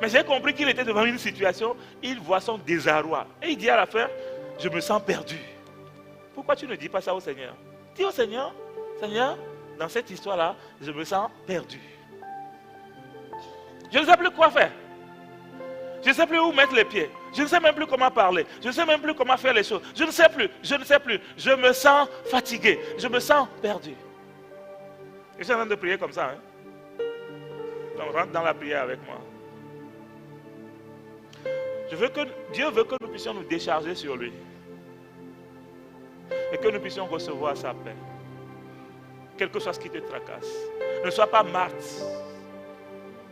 Mais j'ai compris qu'il était devant une situation, il voit son désarroi. Et il dit à la fin, je me sens perdu. Pourquoi tu ne dis pas ça au Seigneur? Dis au Seigneur, Seigneur, dans cette histoire-là, je me sens perdu. Je ne sais plus quoi faire. Je ne sais plus où mettre les pieds. Je ne sais même plus comment parler. Je ne sais même plus comment faire les choses. Je ne sais plus. Je me sens fatigué. Je me sens perdu. Je suis en train de prier comme ça. Donc rentre dans la prière avec moi. Dieu veut que nous puissions nous décharger sur lui. Et que nous puissions recevoir sa paix. Quel que soit ce qui te tracasse. Ne sois pas Marthe.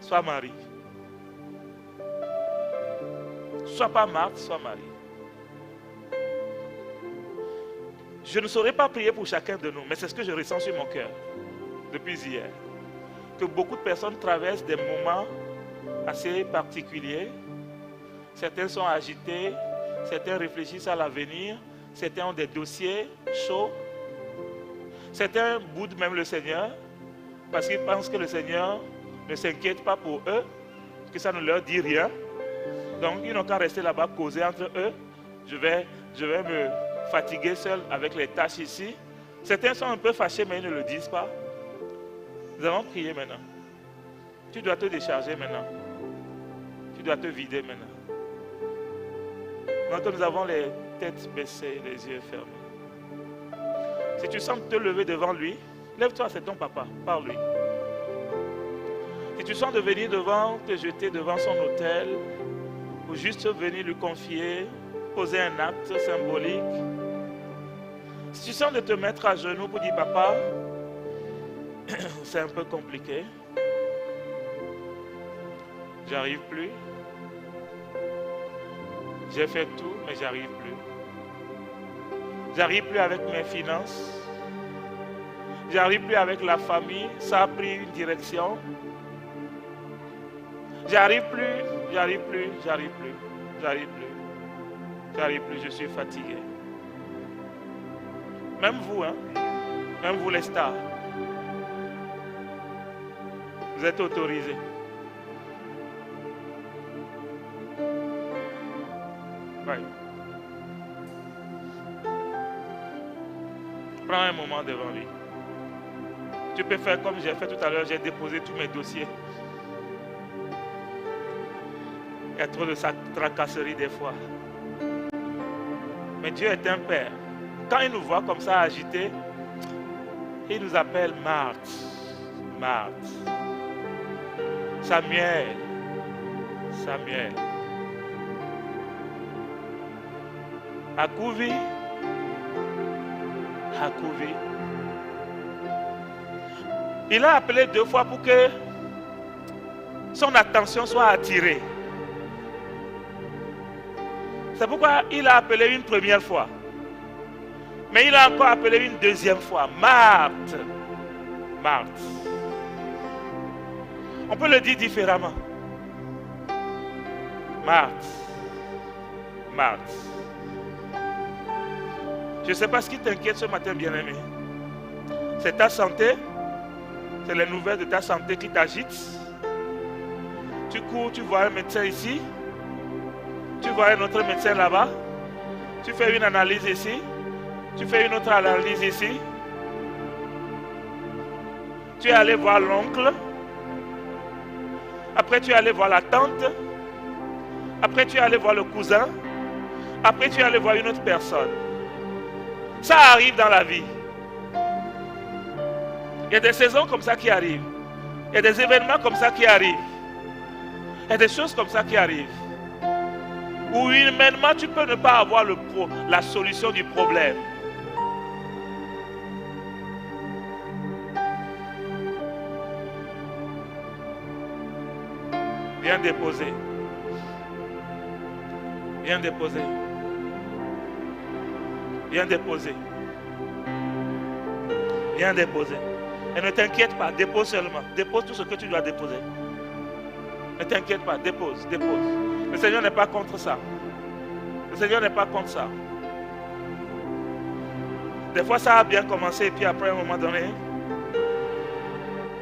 Sois Marie. Sois pas Marthe, sois Marie. Je ne saurais pas prier pour chacun de nous, mais c'est ce que je ressens sur mon cœur depuis hier. Que beaucoup de personnes traversent des moments assez particuliers. Certains sont agités, certains réfléchissent à l'avenir, certains ont des dossiers chauds. Certains boudent même le Seigneur parce qu'ils pensent que le Seigneur ne s'inquiète pas pour eux, que ça ne leur dit rien. Donc ils n'ont qu'à rester là-bas, causer entre eux. Je vais me fatiguer seul avec les tâches ici. Certains sont un peu fâchés mais ils ne le disent pas. Nous allons prier maintenant. Tu dois te décharger maintenant. Tu dois te vider maintenant. Maintenant que nous avons les têtes baissées, les yeux fermés. Si tu sens te lever devant lui, lève-toi, c'est ton papa, parle-lui. Si tu sens de venir devant, te jeter devant son autel, ou juste venir lui confier, poser un acte symbolique. Si tu sens de te mettre à genoux pour dire papa, c'est un peu compliqué. J'arrive plus. J'ai fait tout, mais j'arrive plus. J'arrive plus avec mes finances. J'arrive plus avec la famille. Ça a pris une direction. J'arrive plus. Je suis fatigué. Même vous, même vous les stars. Vous êtes autorisés. Ouais. Prends un moment devant lui. Tu peux faire comme j'ai fait tout à l'heure, j'ai déposé tous mes dossiers. Il y a trop de tracasserie des fois. Mais Dieu est un père. Quand il nous voit comme ça agités, il nous appelle Marthe. Samuel. Akouvi. Il a appelé 2 fois pour que son attention soit attirée. C'est pourquoi il a appelé une première fois. Mais il a encore appelé une deuxième fois. Marthe. On peut le dire différemment. Marthe. Je ne sais pas ce qui t'inquiète ce matin, bien-aimé. C'est ta santé. C'est les nouvelles de ta santé qui t'agitent. Tu cours, tu vois un médecin ici. Tu vois un autre médecin là-bas. Tu fais une analyse ici. Tu fais une autre analyse ici. Tu es allé voir l'oncle. Après, tu es allé voir la tante. Après, tu es allé voir le cousin. Après, tu es allé voir une autre personne. Ça arrive dans la vie. Il y a des saisons comme ça qui arrivent. Il y a des événements comme ça qui arrivent. Il y a des choses comme ça qui arrivent. Où humainement, tu peux ne pas avoir la solution du problème. Viens déposer. Et ne t'inquiète pas, dépose seulement. Dépose tout ce que tu dois déposer. Ne t'inquiète pas, dépose. Le Seigneur n'est pas contre ça. Le Seigneur n'est pas contre ça. Des fois, ça a bien commencé et puis après, à un moment donné,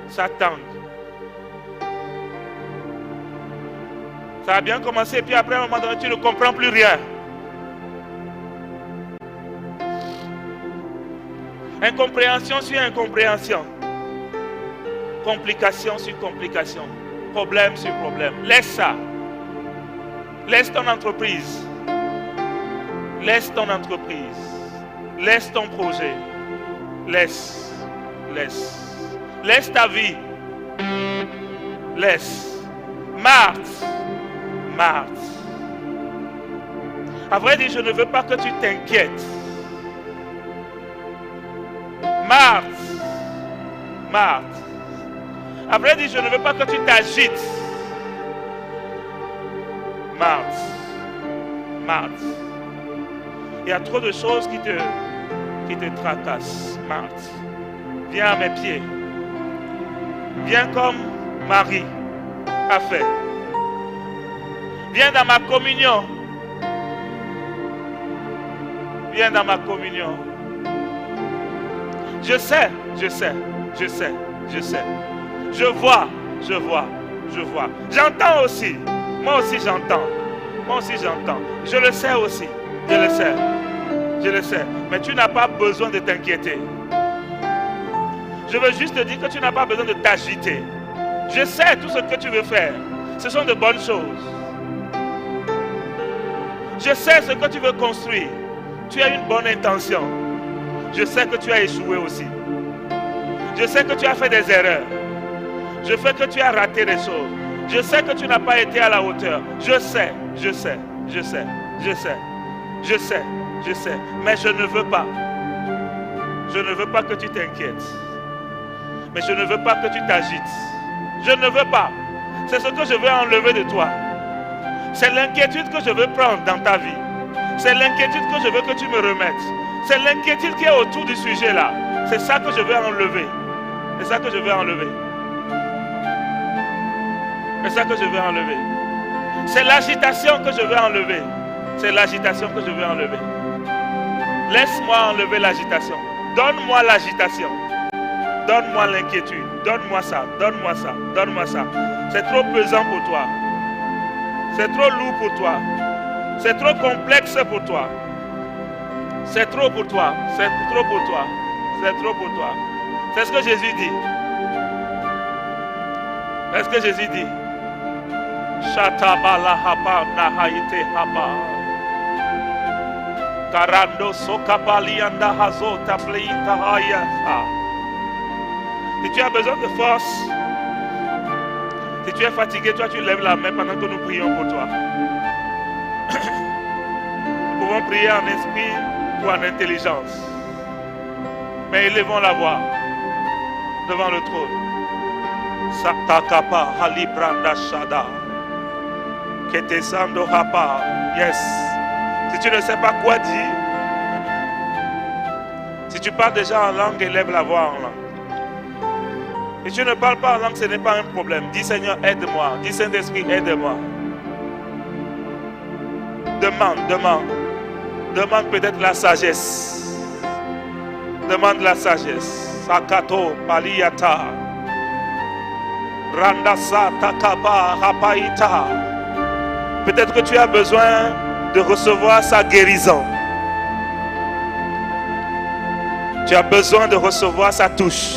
ça tangue. Ça a bien commencé et puis après, à un moment donné, tu ne comprends plus rien. Incompréhension sur incompréhension. Complication sur complication. Problème sur problème. Laisse ça. Laisse ton entreprise. Laisse ton entreprise. Laisse ton projet. Laisse. Laisse ta vie. Laisse. Marthe. À vrai dire, je ne veux pas que tu t'inquiètes. Marthe. À vrai dire, je ne veux pas que tu t'agites. Marthe. Il y a trop de choses qui te tracassent. Marthe. Viens à mes pieds. Viens comme Marie a fait. Viens dans ma communion. Viens dans ma communion. Je sais. Je vois. J'entends aussi. Moi aussi j'entends. Je le sais aussi. Je le sais. Mais tu n'as pas besoin de t'inquiéter. Je veux juste te dire que tu n'as pas besoin de t'agiter. Je sais tout ce que tu veux faire. Ce sont de bonnes choses. Je sais ce que tu veux construire. Tu as une bonne intention. Je sais que tu as échoué aussi. Je sais que tu as fait des erreurs. Je sais que tu as raté des choses. Je sais que tu n'as pas été à la hauteur. Je sais. Mais je ne veux pas. Je ne veux pas que tu t'inquiètes. Mais je ne veux pas que tu t'agites. Je ne veux pas. C'est ce que je veux enlever de toi. C'est l'inquiétude que je veux prendre dans ta vie. C'est l'inquiétude que je veux que tu me remettes. C'est l'inquiétude qui est autour du sujet là. C'est ça que je veux enlever. C'est ça que je veux enlever. C'est ça que je veux enlever. C'est l'agitation que je veux enlever. C'est l'agitation que je veux enlever. Laisse-moi enlever l'agitation. Donne-moi l'agitation. Donne-moi l'inquiétude. Donne-moi ça. C'est trop pesant pour toi. C'est trop lourd pour toi. C'est trop complexe pour toi. C'est trop pour toi. C'est ce que Jésus dit. C'est ce que Jésus dit. Shatabala hapa nahaite hapa. Karando sokapali anda hazo tapleita haya. Si tu as besoin de force, si tu es fatigué, toi tu lèves la main pendant que nous prions pour toi. Nous pouvons prier en esprit ou en intelligence. Mais élevons la voix devant le trône. Satakapa halibranda shada. Ketesando hapa. Yes. Si tu ne sais pas quoi dire, si tu parles déjà en langue, élève la voix en langue. Si tu ne parles pas en langue, ce n'est pas un problème. Dis Seigneur, aide-moi. Dis Saint-Esprit, aide-moi. Demande peut-être la sagesse. Demande la sagesse. Sakato paliyata. Randasa takaba rapaita. Peut-être que tu as besoin de recevoir sa guérison. Tu as besoin de recevoir sa touche.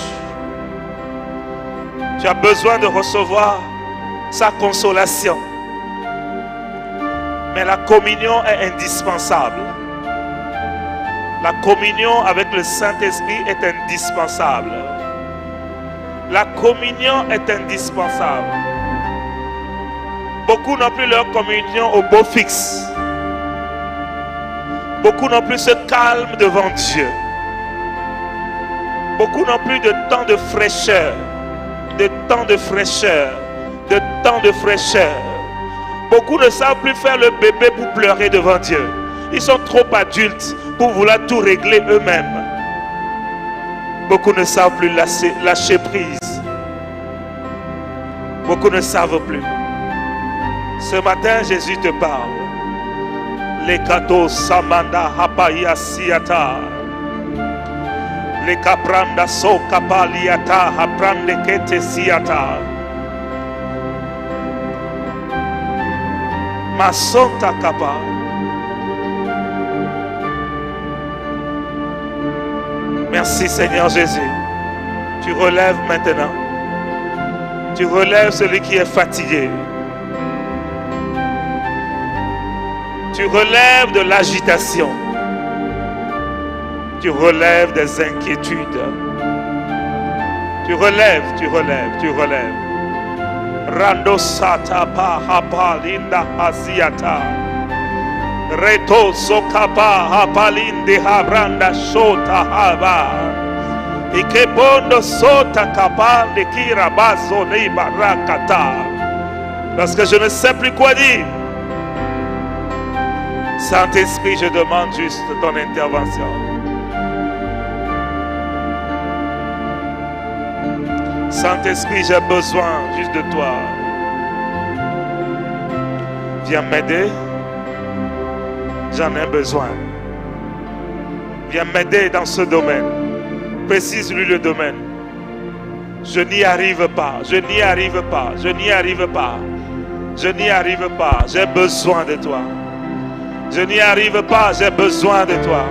Tu as besoin de recevoir sa consolation. Mais la communion est indispensable. La communion avec le Saint-Esprit est indispensable. La communion est indispensable. Beaucoup n'ont plus leur communion au beau fixe. Beaucoup n'ont plus ce calme devant Dieu. Beaucoup n'ont plus de temps de fraîcheur. De temps de fraîcheur. De temps de fraîcheur. Beaucoup ne savent plus faire le bébé pour pleurer devant Dieu. Ils sont trop adultes pour vouloir tout régler eux-mêmes. Beaucoup ne savent plus lâcher prise. Beaucoup ne savent plus. Ce matin, Jésus te parle. Le kato samanda hapaya siata. Le kapranda so kapaliata haprande kete siata. Masonta kapa. Merci Seigneur Jésus. Tu relèves maintenant. Tu relèves celui qui est fatigué. Tu relèves de l'agitation. Tu relèves des inquiétudes. Tu relèves. Rando sata pa hapalinda hasiata. Reto sokapa hapalinde habranda shota hava. Ikebondo sota kapande kirabazo ne barakata. Parce que je ne sais plus quoi dire. Saint-Esprit, je demande juste ton intervention. Saint-Esprit, j'ai besoin juste de toi. Viens m'aider. J'en ai besoin. Viens m'aider dans ce domaine. Précise-lui le domaine. Je n'y arrive pas. Je n'y arrive pas. Je n'y arrive pas. Je n'y arrive pas. J'ai besoin de toi. Je n'y arrive pas. J'ai besoin de toi.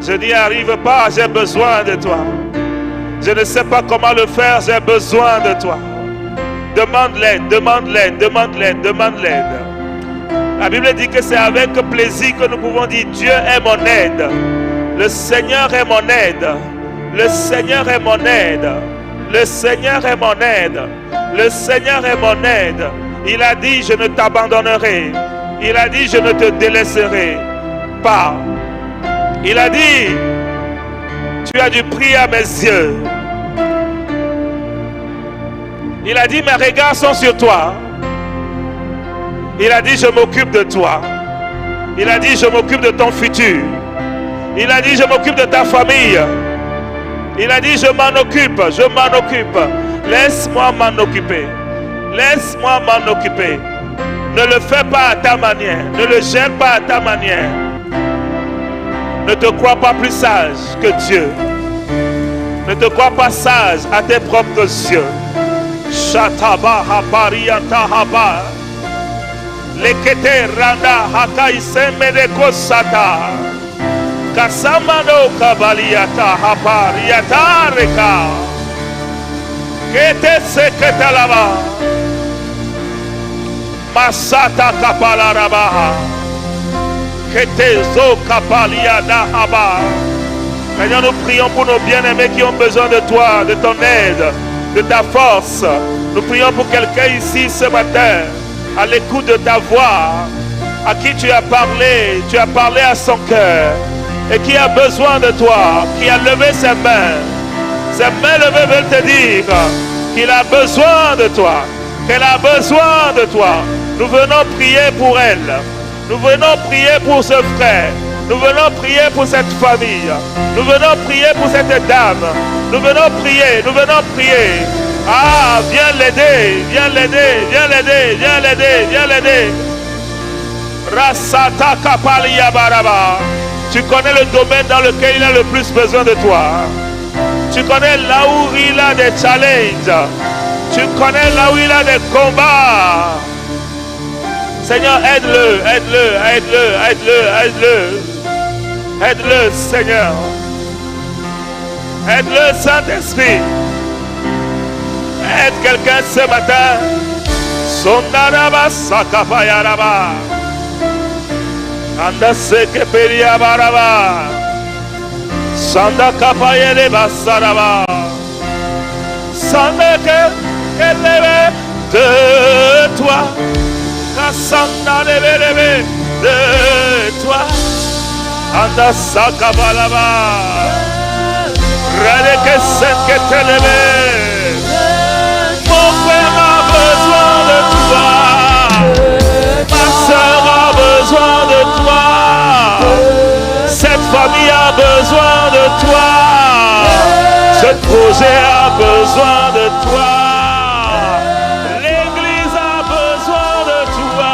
Je n'y arrive pas. J'ai besoin de toi. Je ne sais pas comment le faire. J'ai besoin de toi. Demande l'aide. Demande l'aide. Demande l'aide. Demande l'aide. La Bible dit que c'est avec plaisir que nous pouvons dire Dieu est mon aide. Le Seigneur est mon aide. Le Seigneur est mon aide. Le Seigneur est mon aide. Le Seigneur est mon aide. Il a dit je ne t'abandonnerai. Il a dit je ne te délaisserai pas. Il a dit tu as du prix à mes yeux. Il a dit mes regards sont sur toi. Il a dit je m'occupe de toi. Il a dit je m'occupe de ton futur. Il a dit je m'occupe de ta famille. Il a dit je m'en occupe. Je m'en occupe. Laisse-moi m'en occuper. Laisse-moi m'en occuper. Ne le fais pas à ta manière. Ne le gère pas à ta manière. Ne te crois pas plus sage que Dieu. Ne te crois pas sage à tes propres yeux. Shataba habariata haba. Lekete randa hakai semedeko sata. Kasamano kabaliata habariata reka. Kete sekete lava. Masata kapala rabaha. Kete zo kapalia da haba. Seigneur, nous prions pour nos bien-aimés qui ont besoin de toi, de ton aide, de ta force. Nous prions pour quelqu'un ici ce matin, à l'écoute de ta voix, à qui tu as parlé à son cœur, et qui a besoin de toi, qui a levé ses mains. Ses mains levées veulent te dire qu'il a besoin de toi, qu'elle a besoin de toi. Nous venons prier pour elle. Nous venons prier pour ce frère. Nous venons prier pour cette famille. Nous venons prier pour cette dame. Nous venons prier, nous venons prier. Ah, viens l'aider, viens l'aider, viens l'aider, viens l'aider, viens l'aider. Rasata kapalia baraba. Tu connais le domaine dans lequel il a le plus besoin de toi. Tu connais là où il a des challenges. Tu connais là où il a des combats. Seigneur, aide-le, aide-le, aide-le, aide-le, aide-le. Aide-le, Seigneur. Aide-le, Saint-Esprit. Aide quelqu'un ce matin. Sondaraba sakapayaraba. Anda sekeperia baraba. Sanda kapayele basaraba. Sanda que leve de toi. Kasanda leve de toi. Anda sakabalaba. Radeke senketelebe. Mon frère a besoin de toi. Ma soeur a besoin de toi. Cette famille a besoin de toi. Ce projet a besoin de toi. L'église a besoin de toi.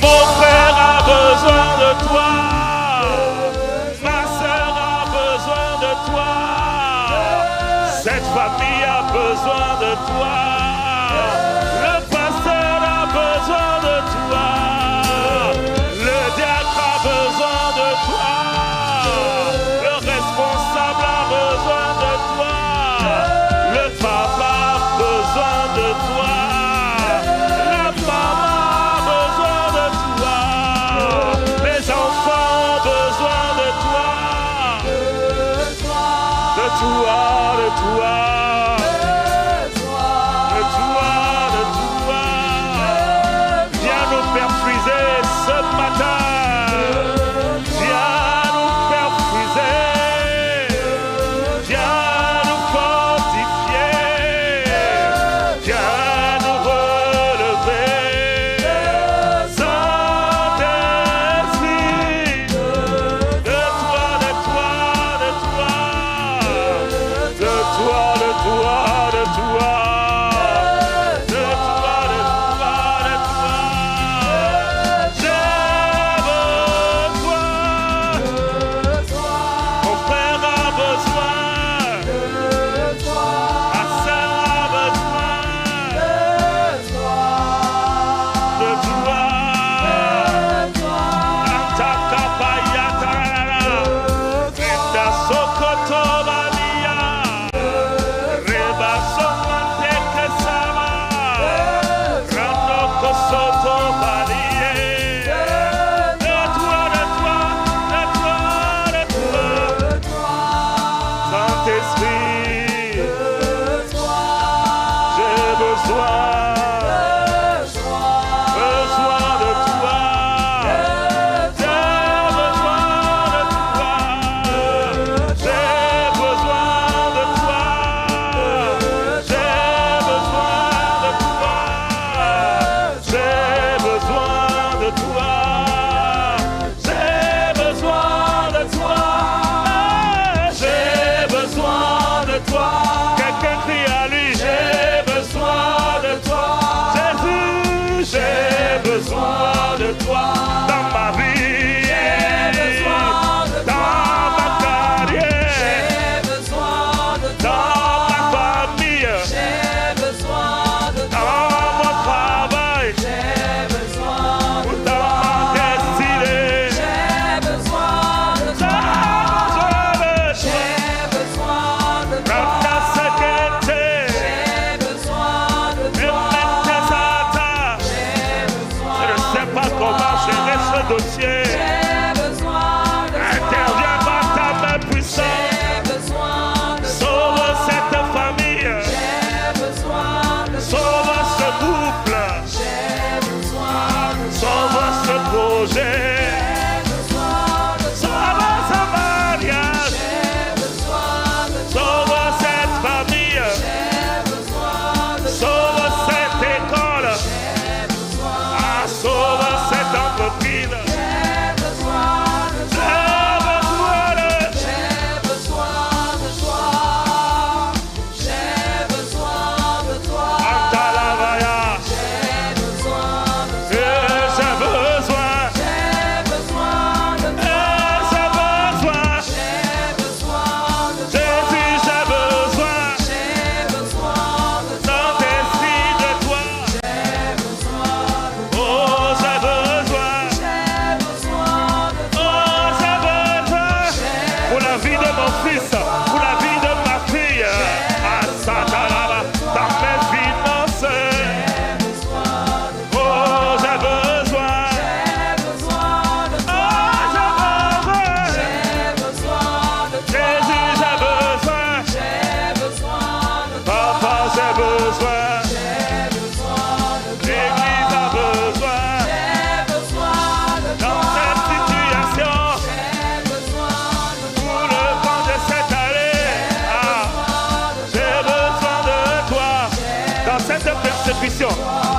Mon frère a besoin de toi. Le pasteur a besoin de toi. Le diacre a besoin de toi. Le responsable a besoin de toi. Le papa a besoin de toi. La maman a besoin de toi. Les enfants ont besoin de toi. De toi, de toi.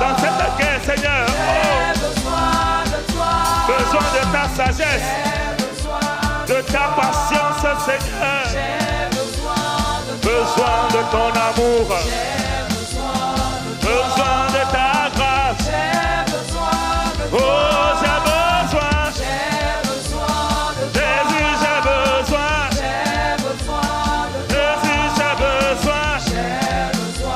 Dans cette guerre, Seigneur, besoin de ta sagesse, de ta patience, Seigneur, besoin de ton amour, besoin de ta grâce. Oh, j'ai besoin, Jésus, j'ai besoin, Jésus, j'ai besoin. Oh,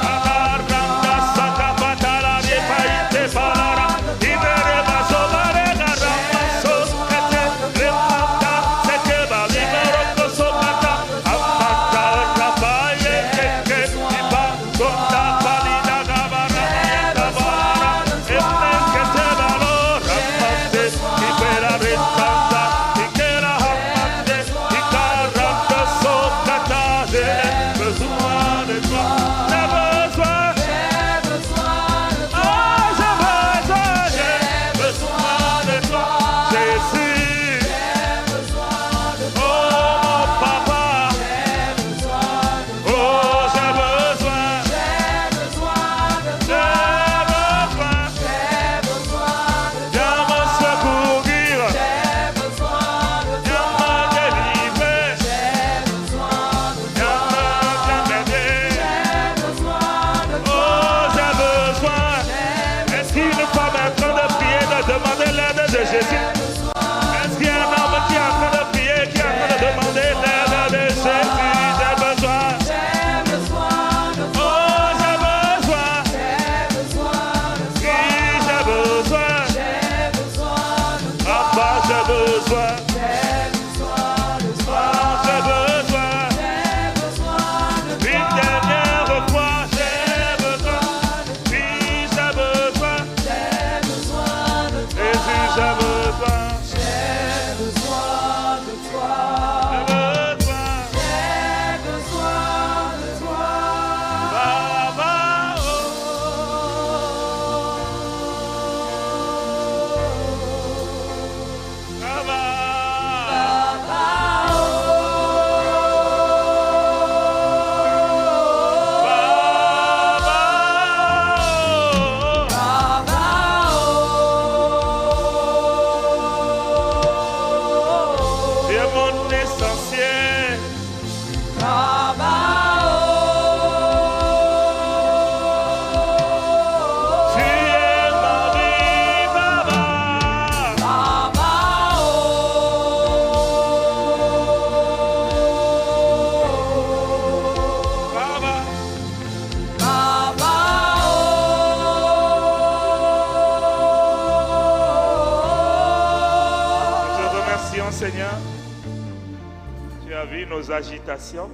as vu nos agitations.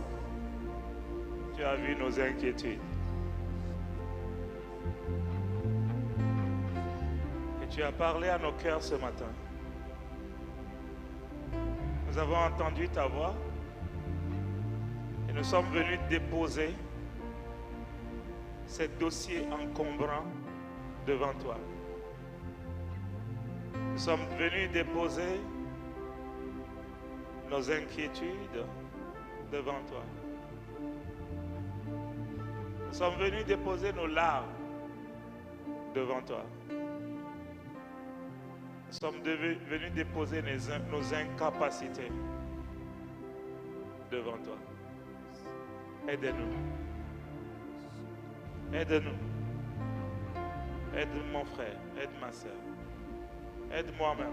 Tu as vu nos inquiétudes. Et tu as parlé à nos cœurs ce matin. Nous avons entendu ta voix et nous sommes venus déposer ces dossiers encombrants devant toi. Nous sommes venus déposer nos inquiétudes devant toi. Nous sommes venus déposer nos larmes devant toi. Nous sommes venus déposer nos incapacités devant toi. Aide-nous. Aide-nous. Aide mon frère, aide ma soeur. Aide moi-même.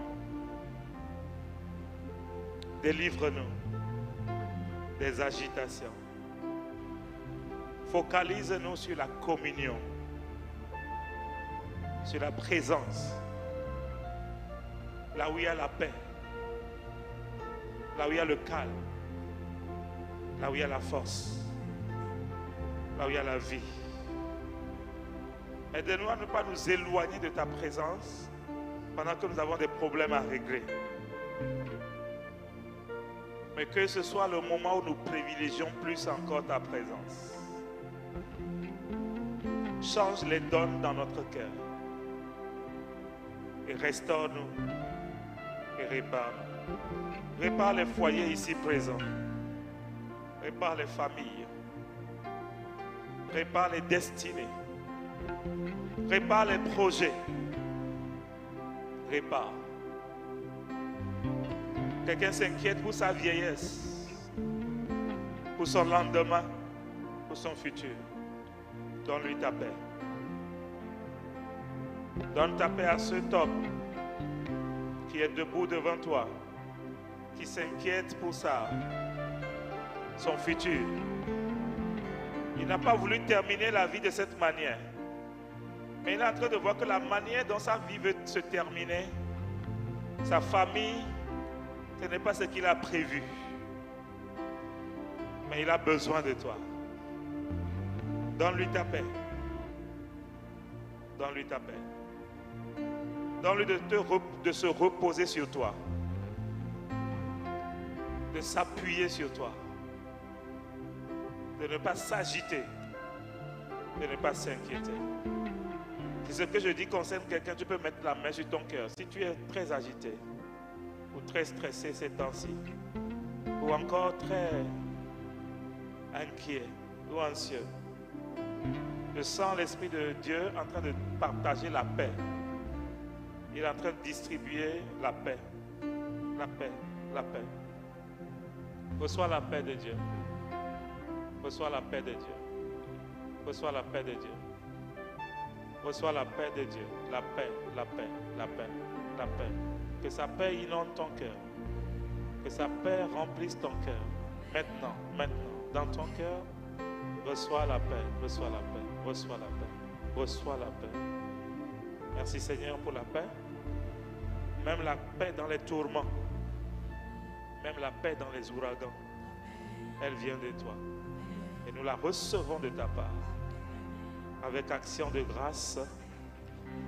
Délivre-nous des agitations. Focalise-nous sur la communion, sur la présence, là où il y a la paix, là où il y a le calme, là où il y a la force, là où il y a la vie. Aide-nous à ne pas nous éloigner de ta présence pendant que nous avons des problèmes à régler. Mais que ce soit le moment où nous privilégions plus encore ta présence. Change les dons dans notre cœur. Et restaure-nous. Et répare-nous. Répare les foyers ici présents. Répare les familles. Répare les destinées. Répare les projets. Répare. Quelqu'un s'inquiète pour sa vieillesse, pour son lendemain, pour son futur. Donne-lui ta paix. Donne ta paix à cet homme qui est debout devant toi, qui s'inquiète pour son futur. Il n'a pas voulu terminer la vie de cette manière. Mais il est en train de voir que la manière dont sa vie veut se terminer, sa famille, ce n'est pas ce qu'il a prévu. Mais il a besoin de toi. Donne-lui ta paix. Donne-lui ta paix. Donne-lui de se reposer sur toi. De s'appuyer sur toi. De ne pas s'agiter. De ne pas s'inquiéter. Si ce que je dis concerne quelqu'un, tu peux mettre la main sur ton cœur. Si tu es très agité, ou très stressé ces temps-ci, ou encore très inquiet ou anxieux, je sens l'Esprit de Dieu en train de partager la paix. Il est en train de distribuer la paix. La paix, la paix. Reçois la paix de Dieu. Reçois la paix de Dieu. Reçois la paix de Dieu. Reçois la paix de Dieu. La paix, la paix, la paix, la paix. Que sa paix inonde ton cœur. Que sa paix remplisse ton cœur. Maintenant, maintenant, dans ton cœur, reçois la paix, reçois la paix, reçois la paix, reçois la paix. Merci Seigneur pour la paix. Même la paix dans les tourments. Même la paix dans les ouragans. Elle vient de toi. Et nous la recevons de ta part. Avec action de grâce.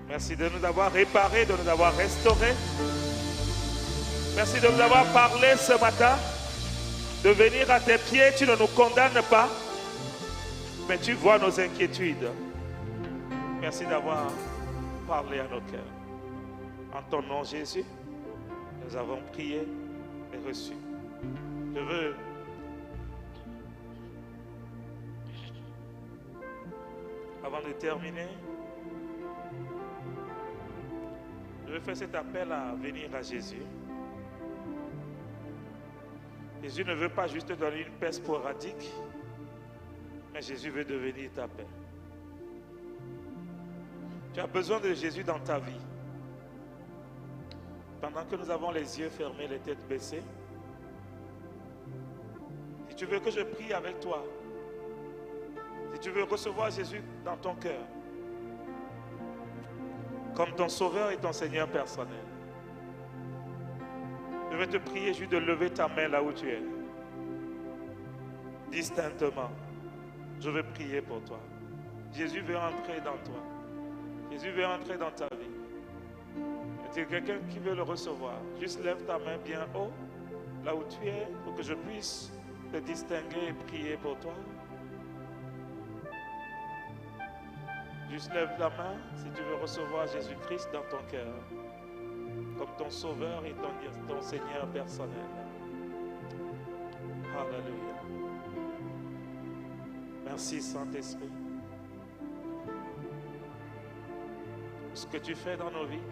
Merci de nous avoir réparés, de nous avoir restaurés. Merci de nous avoir parlé ce matin. De venir à tes pieds, tu ne nous condamnes pas. Mais tu vois nos inquiétudes. Merci d'avoir parlé à nos cœurs. En ton nom Jésus, nous avons prié et reçu. Je veux avant de terminer, je vais faire cet appel à venir à Jésus. Jésus ne veut pas juste te donner une paix sporadique, mais Jésus veut devenir ta paix. Tu as besoin de Jésus dans ta vie. Pendant que nous avons les yeux fermés, les têtes baissées, si tu veux que je prie avec toi, si tu veux recevoir Jésus dans ton cœur, comme ton sauveur et ton Seigneur personnel, je vais te prier juste de lever ta main là où tu es. distinctement. Je veux prier pour toi. Jésus veut entrer dans toi. Jésus veut entrer dans ta vie. Est-il quelqu'un qui veut le recevoir? Juste lève ta main bien haut, là où tu es, pour que je puisse te distinguer et prier pour toi. Juste lève la main si tu veux recevoir Jésus-Christ dans ton cœur, comme ton sauveur et ton Seigneur personnel. Alléluia. Merci Saint-Esprit. Ce que tu fais dans nos vies,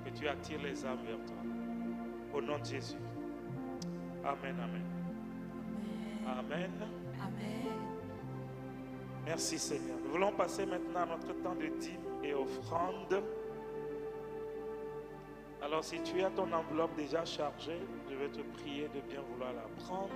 que tu attires les âmes vers toi. Au nom de Jésus. Amen, amen. Amen. Amen. Merci Seigneur. Nous voulons passer maintenant à notre temps de dîme et offrande. Alors si tu as ton enveloppe déjà chargée, je vais te prier de bien vouloir la prendre.